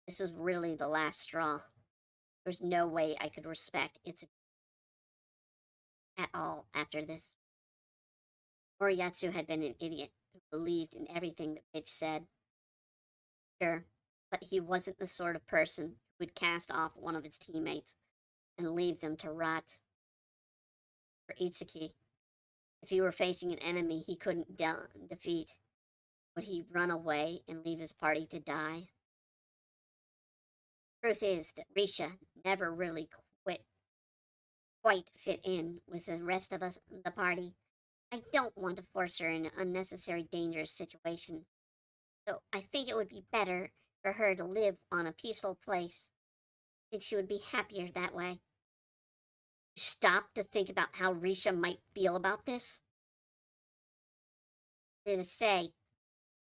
this was really the last straw. There was no way I could respect Itsuki at all after this. Moriyatsu had been an idiot who believed in everything the bitch said. Sure, but he wasn't the sort of person who would cast off one of his teammates and leave them to rot. For Itsuki, if he were facing an enemy he couldn't defeat, would he run away and leave his party to die? Truth is that Risha never really quite fit in with the rest of us, the party. I don't want to force her in unnecessary dangerous situations, so I think it would be better for her to live on a peaceful place. I think she would be happier that way. Stop to think about how Risha might feel about this? To say,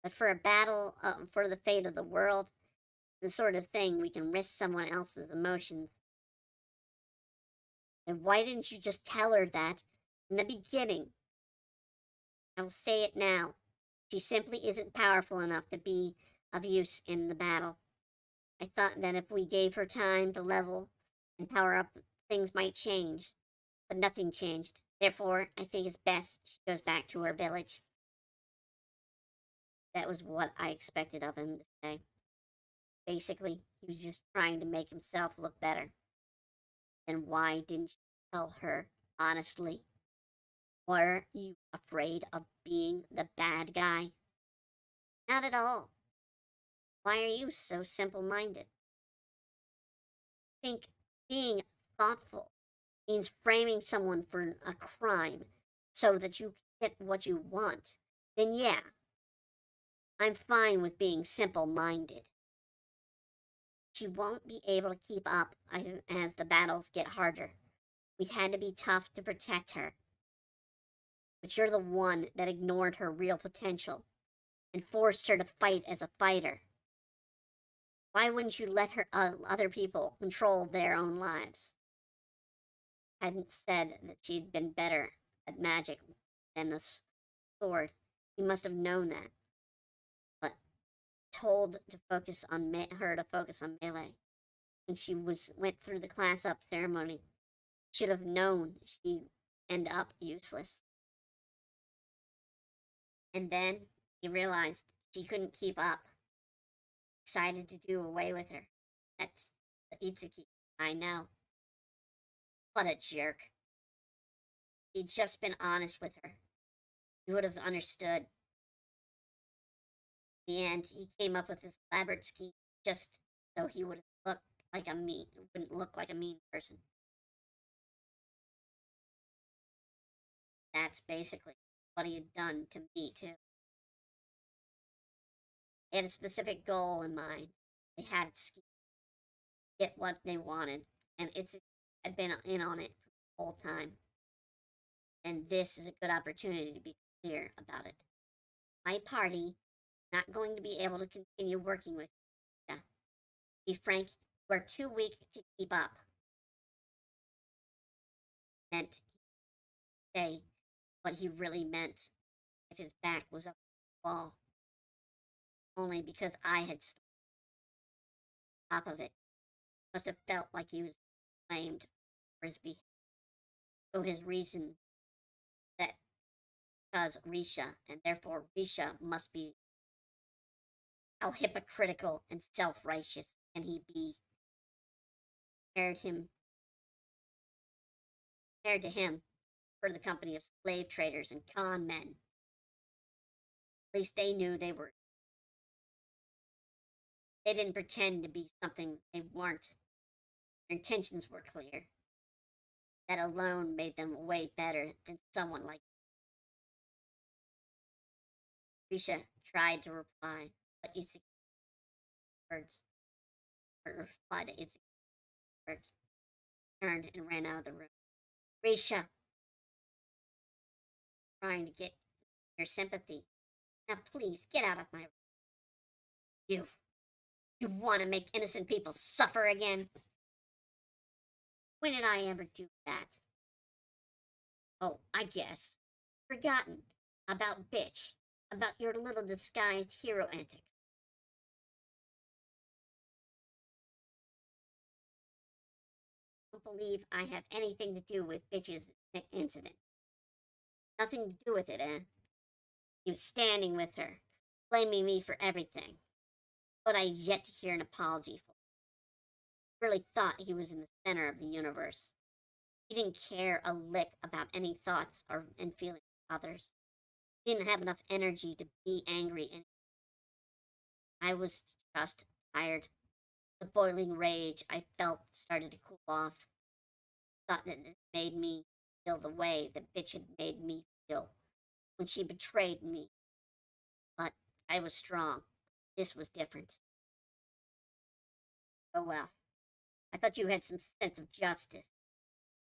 but for a battle for the fate of the world, the sort of thing we can risk someone else's emotions. Then why didn't you just tell her that in the beginning? I will say it now. She simply isn't powerful enough to be of use in the battle. I thought that if we gave her time to level and power up, things might change. But nothing changed. Therefore, I think it's best she goes back to her village. That was what I expected of him to say. Basically, he was just trying to make himself look better. Then why didn't you tell her honestly? Were you afraid of being the bad guy? Not at all. Why are you so simple-minded? Think being thoughtful means framing someone for a crime so that you get what you want. Then yeah, I'm fine with being simple-minded. She won't be able to keep up as the battles get harder. We had to be tough to protect her. But you're the one that ignored her real potential and forced her to fight as a fighter. Why wouldn't you let her other people control their own lives? I hadn't said that she'd been better at magic than a sword. He must have known that. But told to focus on her to focus on melee. When she went through the class up ceremony, should have known she'd end up useless. And then he realized she couldn't keep up. Decided to do away with her. That's the Itzuki I know. What a jerk. He'd just been honest with her. He would have understood. In the end, he came up with this elaborate scheme just so he wouldn't look like a mean person. That's basically what he had done to me too. They had a specific goal in mind. They had to get what they wanted, and had been in on it for the whole time. And this is a good opportunity to be clear about it. My party not going to be able to continue working with you. To be frank, you are too weak to keep up. Meant to say what he really meant if his back was up the wall. Only because I had stood on top of it. Must have felt like he was blamed for his behavior. So his reason that because Risha, and therefore Risha must be. How hypocritical and self-righteous can he be? Compared to him, for the company of slave traders and con men. At least they knew they were. They didn't pretend to be something they weren't. Their intentions were clear. That alone made them way better than someone like Risha tried to reply, but Itzuki words or replied to Itzuki's words, turned and ran out of the room. Risha, trying to get your sympathy. Now please get out of my room. You want to make innocent people suffer again? When did I ever do that? Oh, I guess. Forgotten about bitch, about your little disguised hero antics. I don't believe I have anything to do with bitch's incident. Nothing to do with it, eh? He was standing with her, blaming me for everything. But I yet to hear an apology for it. Really thought he was in the center of the universe. He didn't care a lick about any thoughts and feelings of others. He didn't have enough energy to be angry, and I was just tired. The boiling rage I felt started to cool off. Thought that it made me feel the way the bitch had made me feel when she betrayed me. But I was strong. This was different. Oh well. I thought you had some sense of justice.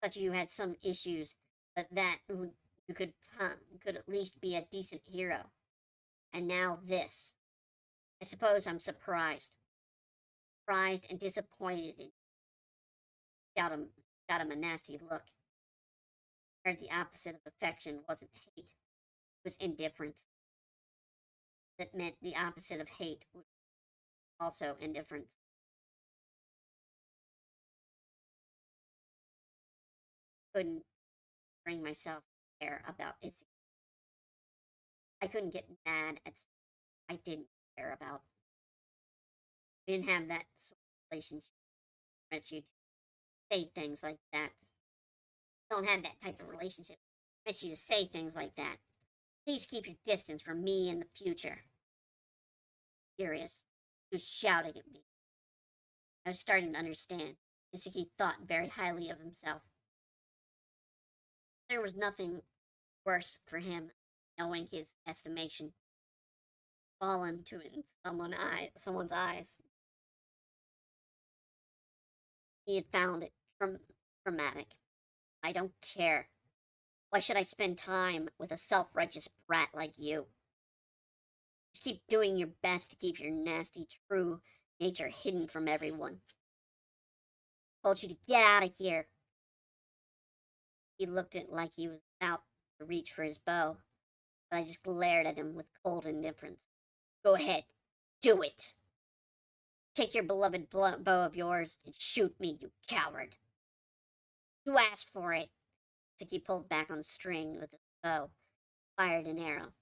I thought you had some issues, but that you could at least be a decent hero. And now this. I suppose I'm surprised. Surprised and disappointed. And got him a nasty look. Heard the opposite of affection wasn't hate. It was indifference. That meant the opposite of hate was also indifference. Couldn't bring myself to care about it. I couldn't get mad at I didn't care about. We didn't have that sort of relationship that you say things like that. Don't have that type of relationship. Makes you to say things like that. Please keep your distance from me in the future. Furious. He was shouting at me. I was starting to understand. Itzuki thought very highly of himself. There was nothing worse for him, knowing his estimation fallen to in someone's eyes. He had found it traumatic. I don't care. Why should I spend time with a self-righteous brat like you? Just keep doing your best to keep your nasty, true nature hidden from everyone. I told you to get out of here. He looked at it like he was about to reach for his bow, but I just glared at him with cold indifference. Go ahead, do it. Take your beloved bow of yours and shoot me, you coward. You asked for it. Itzuki pulled back on the string with his bow, fired an arrow.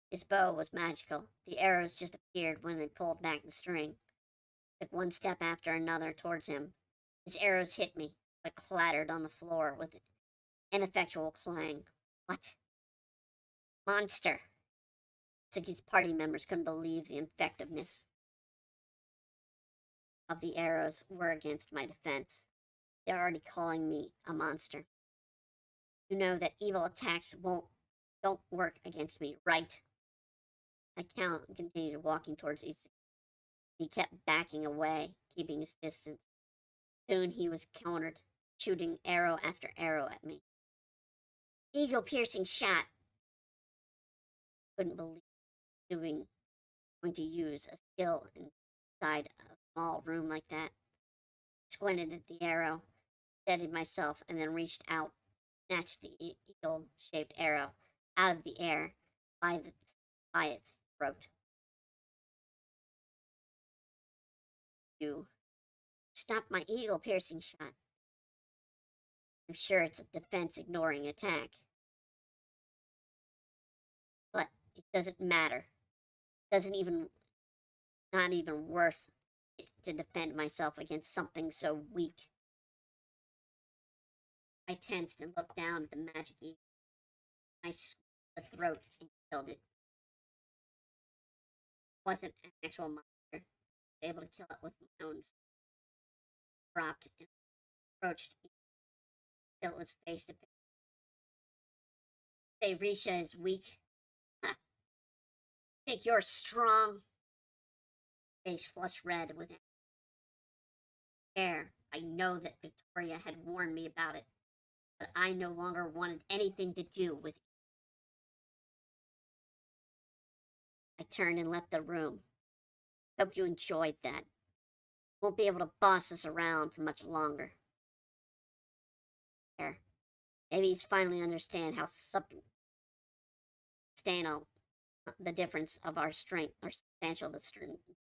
His bow was magical. The arrows just appeared when they pulled back the string. Took one step after another towards him. His arrows hit me, but clattered on the floor with an ineffectual clang. What? Monster! Itzuki's party members couldn't believe the effectiveness of the arrows were against my defense. They're already calling me a monster. You know that evil attacks don't work against me, right? I continued walking towards Itzuki. He kept backing away, keeping his distance. Soon he was cornered, shooting arrow after arrow at me. Eagle-piercing shot. Couldn't believe going to use a skill inside a small room like that. Squinted at the arrow, steadied myself, and then reached out, snatched the eagle-shaped arrow out of the air by its throat. You stopped my eagle-piercing shot. I'm sure it's a defense-ignoring attack. But it doesn't matter. Not even worth it to defend myself against something so weak. I tensed and looked down at the magic eagle. I squeezed the throat and killed it. It wasn't an actual monster. I was able to kill it with my own. Dropped and approached it until it was face to face. Say Risha is weak. Ha! Think you're strong? Face flushed red with air. I know that Victoria had warned me about it, but I no longer wanted anything to do with it. I turned and left the room. Hope you enjoyed that. Won't be able to boss us around for much longer. There. Maybe he's finally understand how substantial the difference of our strength, or substantial the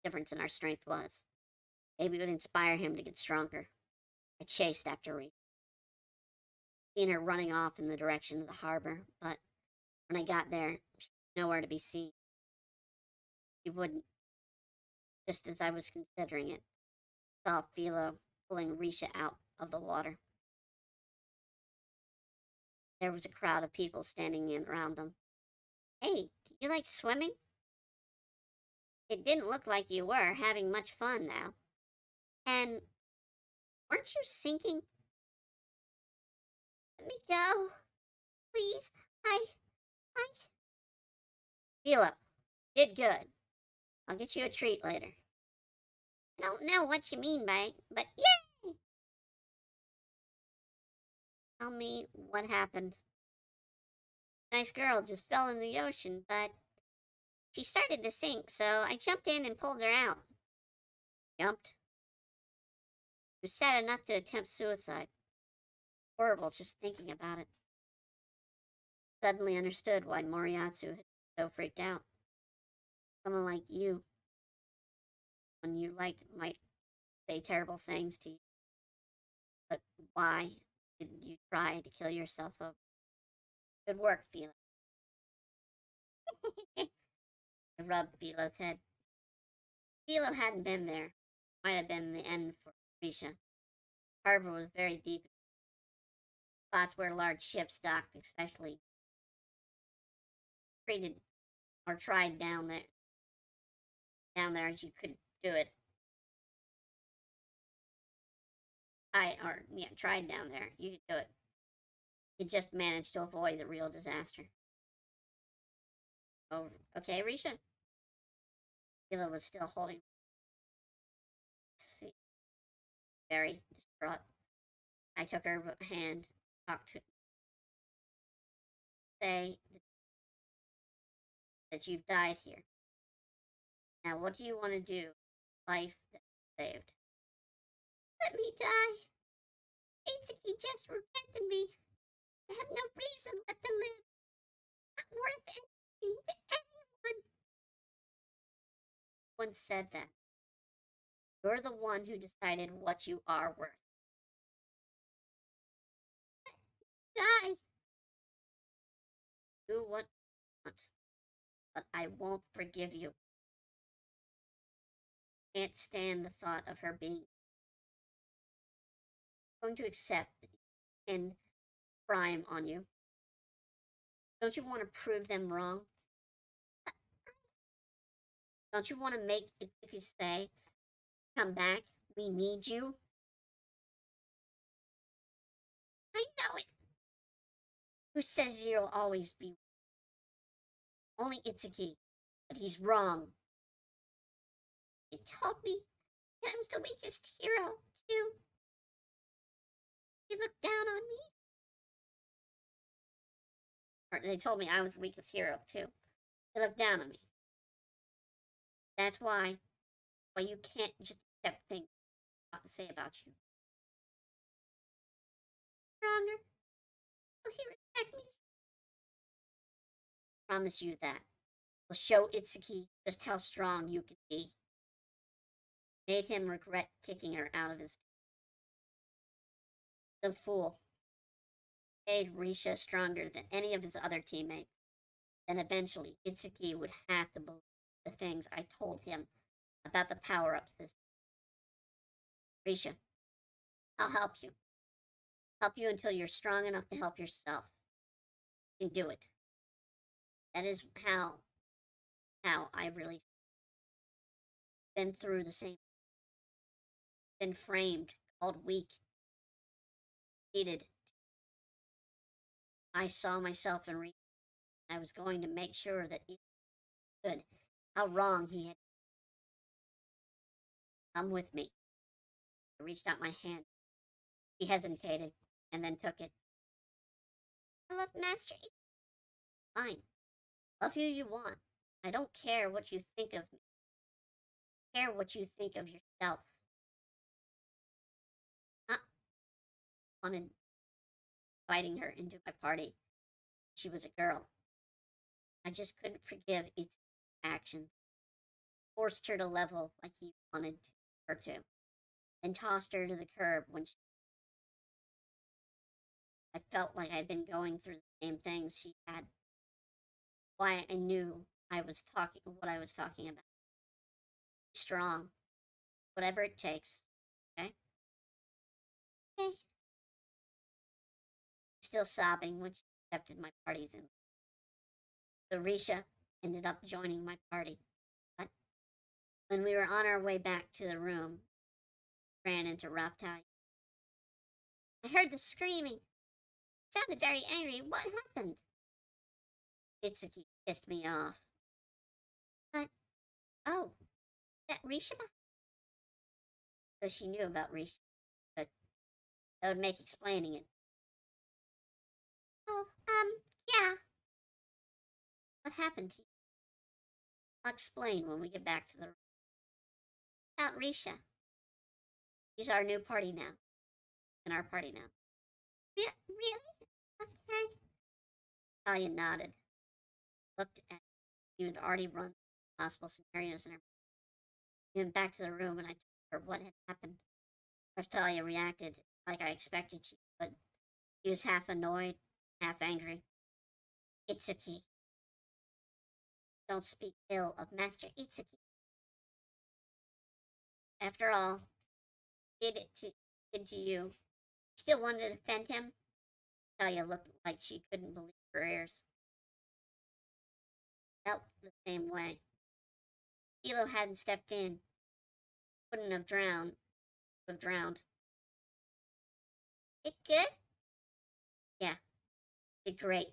difference in our strength was. Maybe it would inspire him to get stronger. I chased after Reed. Seen her running off in the direction of the harbor, but when I got there, she was nowhere to be seen. She wouldn't. Just as I was considering it, I saw Philo pulling Risha out of the water. There was a crowd of people standing around them. Hey, do you like swimming? It didn't look like you were having much fun now. And weren't you sinking? Let me go. Please, I... Philo, did good. I'll get you a treat later. I don't know what you mean by it, but yay! Tell me what happened. Nice girl just fell in the ocean, but she started to sink, so I jumped in and pulled her out. Jumped? It was sad enough to attempt suicide. Horrible just thinking about it. Suddenly understood why Moriatsu had been so freaked out. Someone like you, when you liked, might say terrible things to you. But why did you try to kill yourself over? Good work, Philo. I rubbed Philo's head. Philo hadn't been there. Might have been the end for Risha. Harbor was very deep. Spots where large ships docked, especially treated or tried down there. You couldn't do it. Tried down there. You could do it. You just managed to avoid the real disaster. Oh, okay, Risha? Philo was still holding. Let's see. Very distraught. I took her hand, talked to say that you've died here. Now, what do you want to do? Life that you saved. Let me die. Itzuki just rejected me. I have no reason left to live. Not worth anything to anyone. One said that. You're the one who decided what you are worth. Die. Do what you want, but I won't forgive you. Can't stand the thought of her being going to accept that you end crime on you. Don't you want to prove them wrong? Don't you want to make Itzuki say, come back, we need you? I know it. Who says you'll always be? Only Itzuki, but he's wrong. They told me that I was the weakest hero, too. They looked down on me. Or they told me I was the weakest hero, too. They looked down on me. That's why you can't just accept things I have to say about you. Stronger. Will he respect me? Promise you that. Will show Itzuki just how strong you can be. Made him regret kicking her out of his. The fool. Made Risha stronger than any of his other teammates. Then eventually, Itzuki would have to believe the things I told him about the power-ups this. Risha, I'll help you. Help you until you're strong enough to help yourself. You can do it. That is how I really been through the same, been framed, called weak, needed. I saw myself in I was going to make sure that he stood how wrong he had come with me. I reached out my hand. He hesitated and then took it. I love Master E. Fine. Love who you want. I don't care what you think of me. I care what you think of yourself. I wanted inviting her into my party. She was a girl. I just couldn't forgive its actions. Forced her to level like he wanted her to, then tossed her to the curb when I felt like I'd been going through the same things she had. Why I knew I was talking what I was talking about. Strong, whatever it takes. Okay? Okay. Still sobbing when she accepted my party's invite. So Risha ended up joining my party. But when we were on our way back to the room, ran into Raptai. I heard the screaming. It sounded very angry. What happened? Itzuki pissed me off. But, oh, that Risha? So she knew about Risha, but that would make explaining it. Oh, yeah. What happened to you? I'll explain when we get back to the room. About Risha. She's our new party now. In our party now. Really? Okay. Talia nodded. Looked at you had already run possible scenarios in her. We went back to the room and I told her what had happened. Talia reacted like I expected she would. She was half annoyed, half angry. Itzuki. Don't speak ill of Master Itzuki. After all, did to you. Still wanted to defend him? Talia looked like she couldn't believe her ears. Felt the same way. Philo hadn't stepped in. Wouldn't have drowned. Would have drowned. It good? Yeah, did great.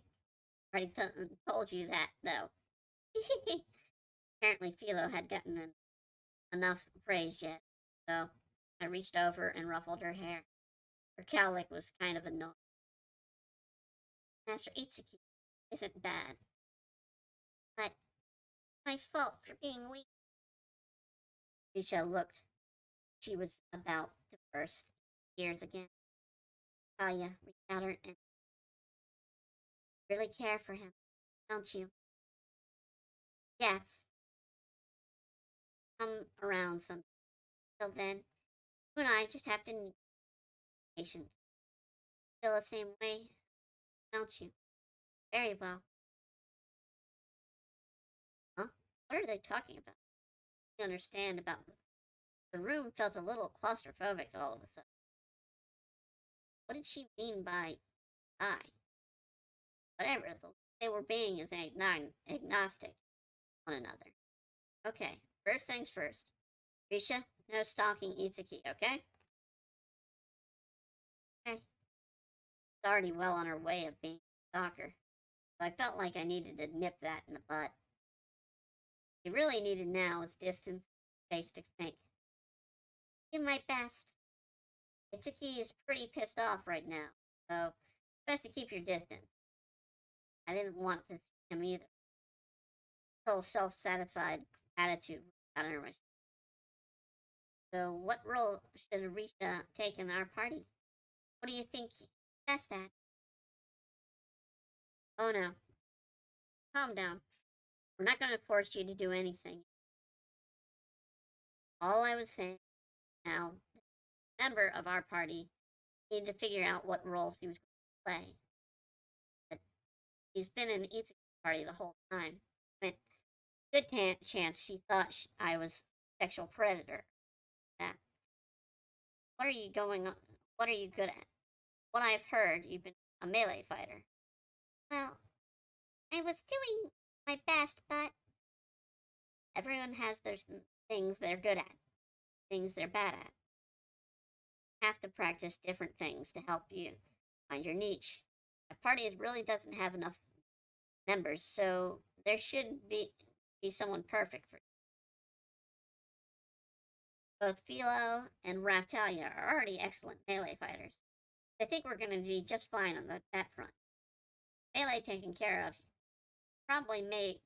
Already told you that, though. Apparently Philo had gotten enough praise yet, so I reached over and ruffled her hair. Her cowlick was kind of annoying. Master Itsuki isn't bad, but my fault for being weak. Risha looked. She was about to burst tears again. Talia reached out her and really care for him, don't you? Yes. Come around some. Till then, you and I just have to be patient. Feel the same way, don't you? Very well. Huh? What are they talking about? I understand about the room felt a little claustrophobic all of a sudden. What did she mean by I? Whatever, they were being as agnostic one another. Okay, first things first. Risha, no stalking Itsuki, okay? Okay. She's already well on her way of being a stalker, so I felt like I needed to nip that in the bud. What you really needed now was distance, space to think. Do my best. Itsuki is pretty pissed off right now, so best to keep your distance. I didn't want to see him either. His whole self-satisfied attitude got under my skin. So what role should Risha take in our party? What do you think he's best at? Oh no. Calm down. We're not going to force you to do anything. All I was saying now, the member of our party needed to figure out what role he was going to play. But he's been in Itsuki's party the whole time. I mean, good chance she thought I was a sexual predator. Yeah. What are you going on? What are you good at? what I've heard, you've been a melee fighter. Well, I was doing my best, but everyone has their things they're good at, things they're bad at. You have to practice different things to help you find your niche. A party really doesn't have enough members, so there should be someone perfect for you. Both Philo and Raftalia are already excellent melee fighters. I think we're going to be just fine on that front. Melee taken care of probably made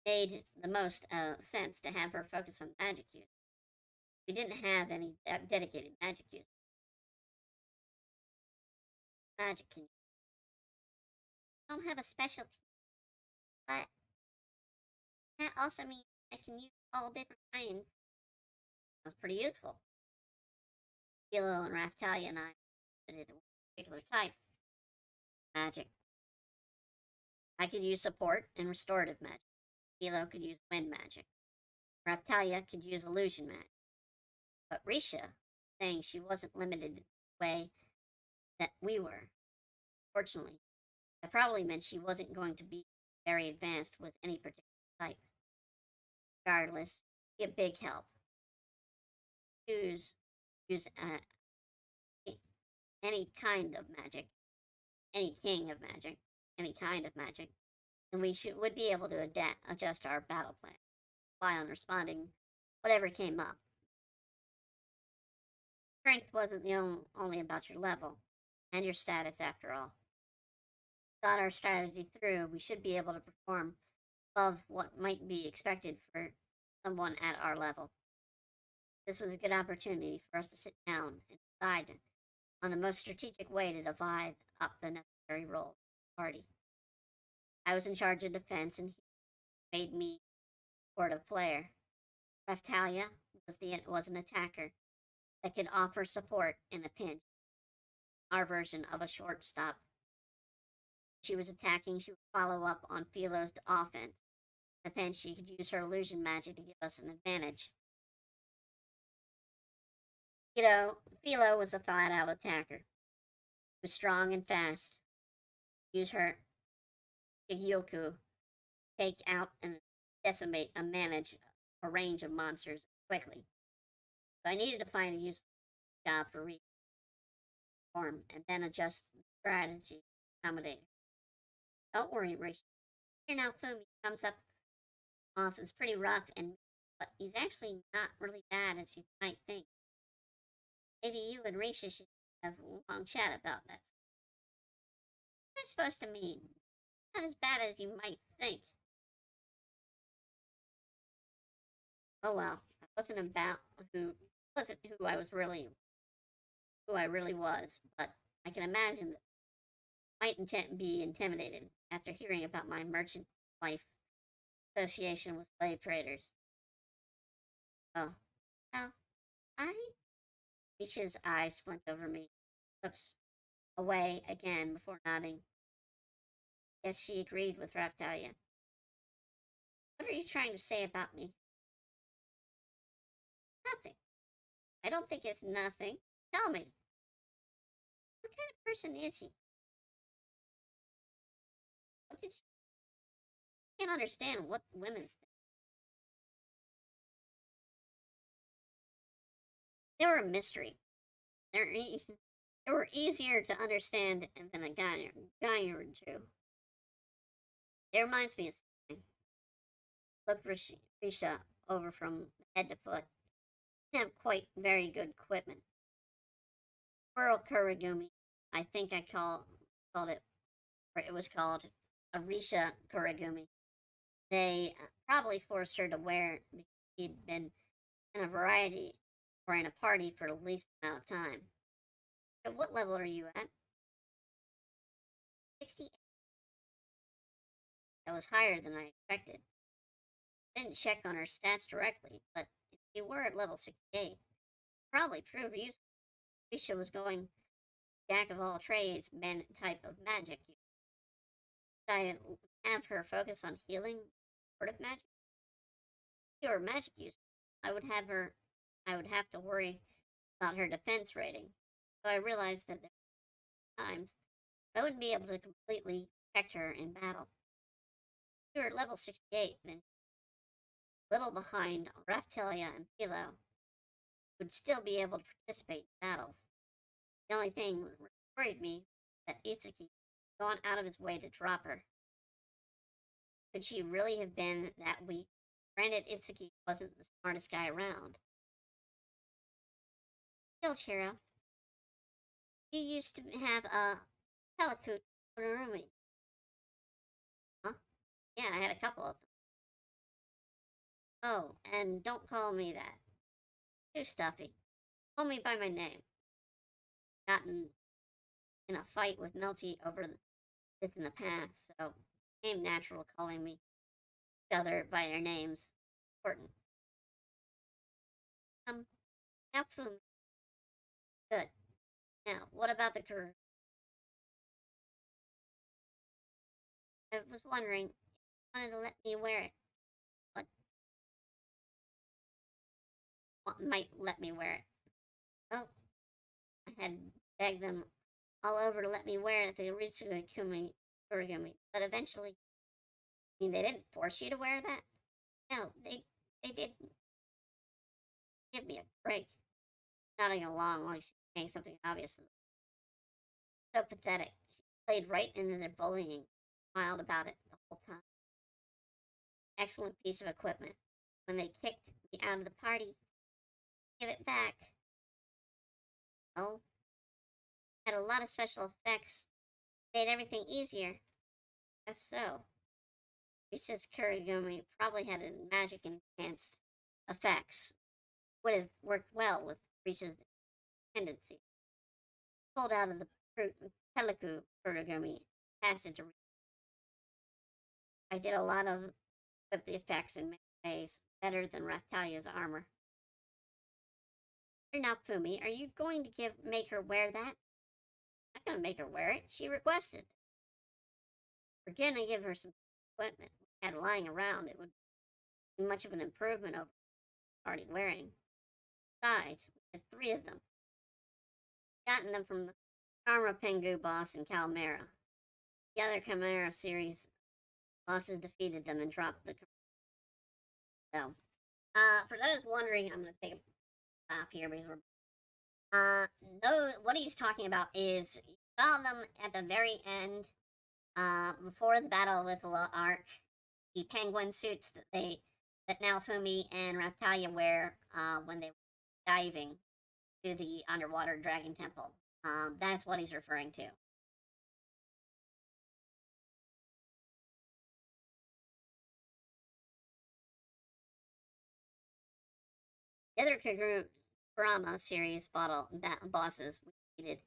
the most sense to have her focus on magic use. We didn't have any dedicated magic use. Magic can don't have a specialty, but that also means I can use all different kinds. That's pretty useful. Philo and Raftalia and I did a particular type magic. I could use support and restorative magic. Philo could use wind magic. Raftalia could use illusion magic. But Risha, saying she wasn't limited the way that we were. Fortunately, that probably meant she wasn't going to be very advanced with any particular type. Regardless, be a big help. Use any kind of magic, any king of magic, any kind of magic, and would be able to adjust our battle plan, rely on responding whatever came up. Strength wasn't only about your level and your status after all. Thought our strategy through, we should be able to perform above what might be expected for someone at our level. This was a good opportunity for us to sit down and decide on the most strategic way to divide up the necessary roles of the party. I was in charge of defense, and he made me supportive player. Raftalia was an attacker that could offer support in a pinch, our version of a shortstop. She was attacking, she would follow up on Philo's offense. In a pinch, she could use her illusion magic to give us an advantage. Philo was a flat-out attacker. She was strong and fast. Use her Kigyoku, take out and decimate and manage a range of monsters quickly. So I needed to find a useful job for reform and then adjust the strategy to accommodate her. Don't worry, Risha. Here Naofumi comes up off as pretty rough, but he's actually not really bad as you might think. Maybe you and Risha should have a long chat about that. What's that supposed to mean? Not as bad as you might think. Oh well, I wasn't who who I really was, but I can imagine that I might be intimidated after hearing about my merchant life association with slave traders. Oh, well, I Risha's eyes flint over me, looks away again before nodding. Yes, she agreed with Raftalia. What are you trying to say about me? Nothing. I don't think it's nothing. Tell me. What kind of person is he? What did I can't understand what women think. They were a mystery. They were easier to understand than a guy or two. It reminds me of something. Look Risha over from head to foot. Didn't have quite very good equipment. Pearl Kurigumi, I think called it, or it was called a Risha Kurigumi. They probably forced her to wear it because she'd been in a variety or in a party for the least amount of time. So what level are you at? 68. That was higher than I expected. I didn't check on her stats directly, but if you were at level 68, probably proved useful. Risha was going jack of all trades, man type of magic. I have her focus on healing, supportive magic. Pure magic use. I would have to worry about her defense rating. So I realized that times, I wouldn't be able to completely protect her in battle. We were at level 68, then a little behind Raphtalia and Philo would still be able to participate in battles. The only thing that worried me was that Itzuki had gone out of his way to drop her. Could she really have been that weak? Granted, Itsuki wasn't the smartest guy around. Guild hero, you used to have a Pelakut Urumi. Huh? Yeah, I had a couple of them. Oh, and don't call me that. Too stuffy. Call me by my name. Gotten in a fight with Melty over this in the past, so it came natural calling me each other by their names. Important. Naofumi. Good. Now, what about the career? I was wondering if you wanted to let me wear it. What might let me wear it? Well, I had begged them all over to let me wear it at the Origami, but eventually, I mean, they didn't force you to wear that? No, they didn't give me a break. Nodding along like she's saying something obvious. So pathetic. She played right into their bullying, smiled about it the whole time. Excellent piece of equipment. When they kicked me out of the party, give it back. Oh, had a lot of special effects. Made everything easier. That's so. Risa's Kurigumi probably had a magic enhanced effects. Would have worked well with Risa's tendency. Pulled out of the Peliku Kurigumi, passed it to Risa. I did a lot of the effects in many ways, better than Raphtalia's armor. Naofumi, are you going to make her wear that? I'm not going to make her wear it. She requested. We're going to give her some equipment we had lying around. It would be much of an improvement over already wearing. Besides, we had 3 of them. Gotten them from the Karma Pengu boss in Calamera. The other Chimera series bosses defeated them and dropped the. So, for those wondering, I'm going to take a stop here because we're. No, what he's talking about is you saw them at the very end, before the battle with the Ark, the penguin suits that Naofumi and Raphtalia wear, when they were diving to the underwater dragon temple. That's what he's referring to. The other Kurama series bosses we defeated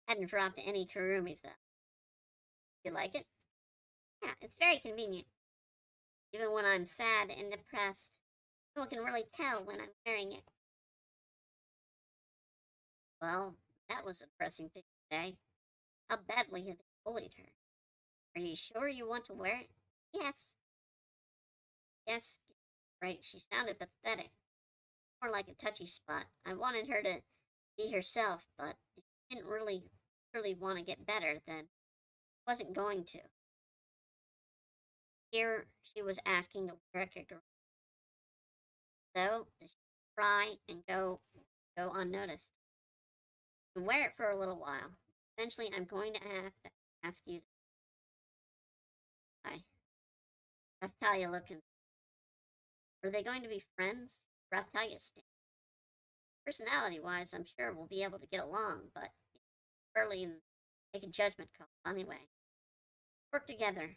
hadn't dropped any Kurumis though. You like it? Yeah, it's very convenient. Even when I'm sad and depressed, people can really tell when I'm wearing it. Well, that was a depressing thing to say. How badly had they bullied her? Are you sure you want to wear it? Yes. Yes, right. She sounded pathetic. More like a touchy spot. I wanted her to be herself, but if she didn't really want to get better, then I wasn't going to. Here she was asking to wear a kicker. So she cry and go unnoticed. And wear it for a little while. Eventually I'm going to have to ask you to try. Raphtalia looking. Are they going to be friends? Raphtalia stammered. Personality wise, I'm sure we'll be able to get along, but early and make a judgment call anyway. Work together.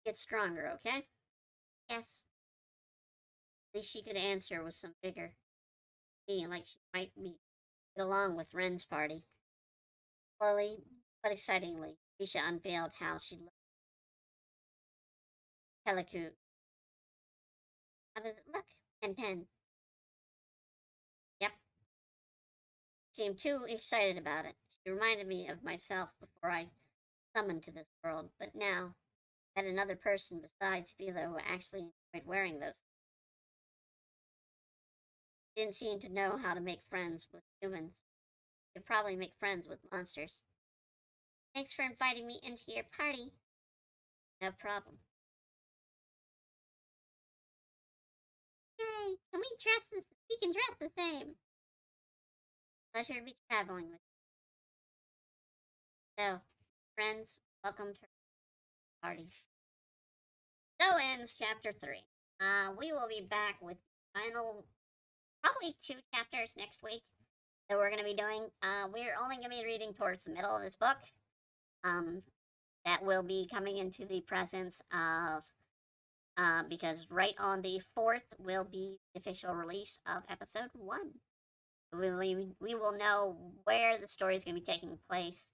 Get stronger, okay? Yes. At least she could answer with some vigor, feeling like she might get along with Ren's party. Slowly, but excitingly, Risha unveiled how she looked. Peliku. How does it look? Pen. Yep. Seemed too excited about it. She reminded me of myself before I summoned to this world, but now I had another person besides Philo who actually enjoyed wearing those. Didn't seem to know how to make friends with humans. Could probably make friends with monsters. Thanks for inviting me into your party. No problem. Hey, can we dress this? We can dress the same. Pleasure to be traveling with you. So, friends, welcome to our party. So ends chapter 3. We will be back with final, probably 2 chapters next week that we're going to be doing. We're only going to be reading towards the middle of this book. That will be coming into the presence of, because right on the 4th will be the official release of episode 1. We will know where the story is going to be taking place.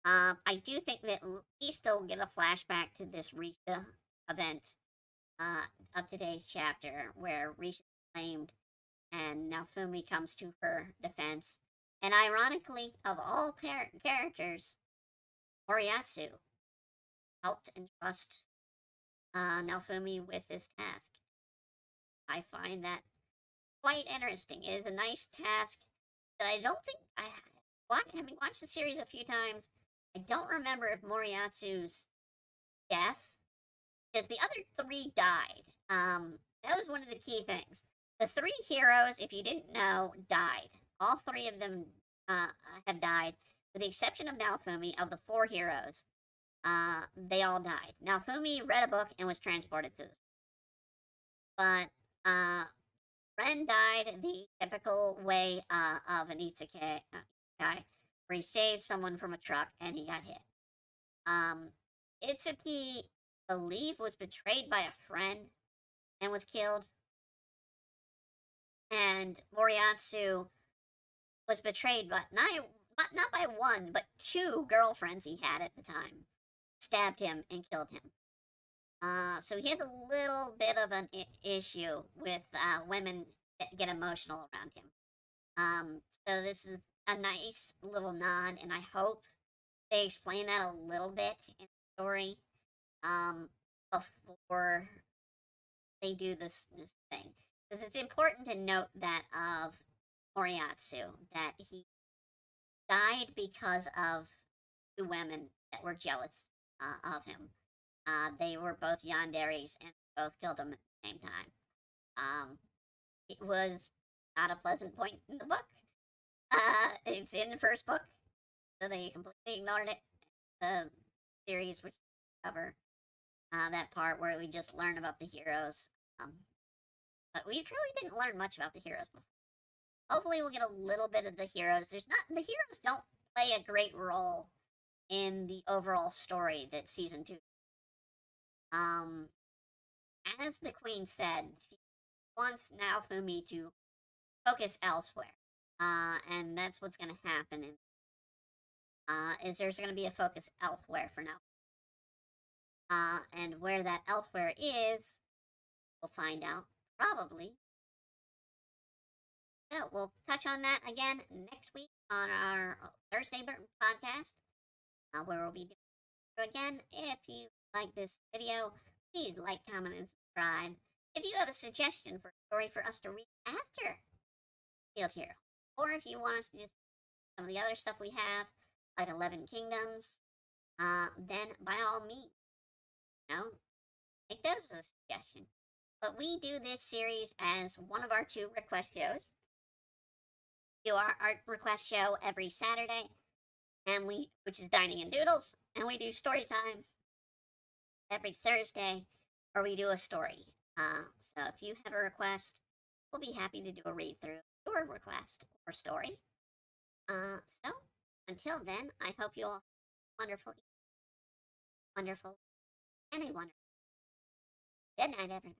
I do think that at least they'll get a flashback to this Risha event of today's chapter, where Risha is claimed and Naofumi comes to her defense. And ironically, of all characters, Moriatsu helped entrust Naofumi with this task. I find that quite interesting. It is a nice task that I don't think having watched the series a few times, I don't remember if Moriatsu's death, because the other 3 died. That was one of the key things. The 3 heroes, if you didn't know, died. All 3 of them have died, with the exception of Naofumi. Of the 4 heroes, they all died. Naofumi read a book and was transported to this. But Ren died the typical way of an Itzuki guy, where he saved someone from a truck and he got hit. Itzuki, I believe, was betrayed by a friend and was killed. And Moriatsu was betrayed, but not by 1, but 2 girlfriends he had at the time. Stabbed him and killed him. So he has a little bit of an issue with women that get emotional around him. So this is a nice little nod, and I hope they explain that a little bit in the story before they do this thing. Because it's important to note that of Moriatsu, that he died because of 2 women that were jealous of him. They were both yanderis and both killed him at the same time. It was not a pleasant point in the book. It's in the first book, so they completely ignored it. The series, which cover that part where we just learn about the heroes. But we really didn't learn much about the heroes before. Hopefully, we'll get a little bit of the heroes. The heroes don't play a great role in the overall story that season 2. As the queen said, she wants Naofumi to focus elsewhere. And that's what's going to happen. Is there's going to be a focus elsewhere for now. And where that elsewhere is, we'll find out probably. So we'll touch on that again next week on our Thursday podcast, where we'll be doing again. If you like this video, please like, comment, and subscribe. If you have a suggestion for a story for us to read after Shield Hero, or if you want us to just some of the other stuff we have, like 11 Kingdoms, then by all means, make those as a suggestion. But we do this series as one of our 2 request shows. We do our art request show every Saturday, which is Dining and Doodles, and we do Storytime every Thursday, where we do a story. So if you have a request, we'll be happy to do a read through your request or story. So until then, I hope you all have a wonderful, and a wonderful. Good night, everyone.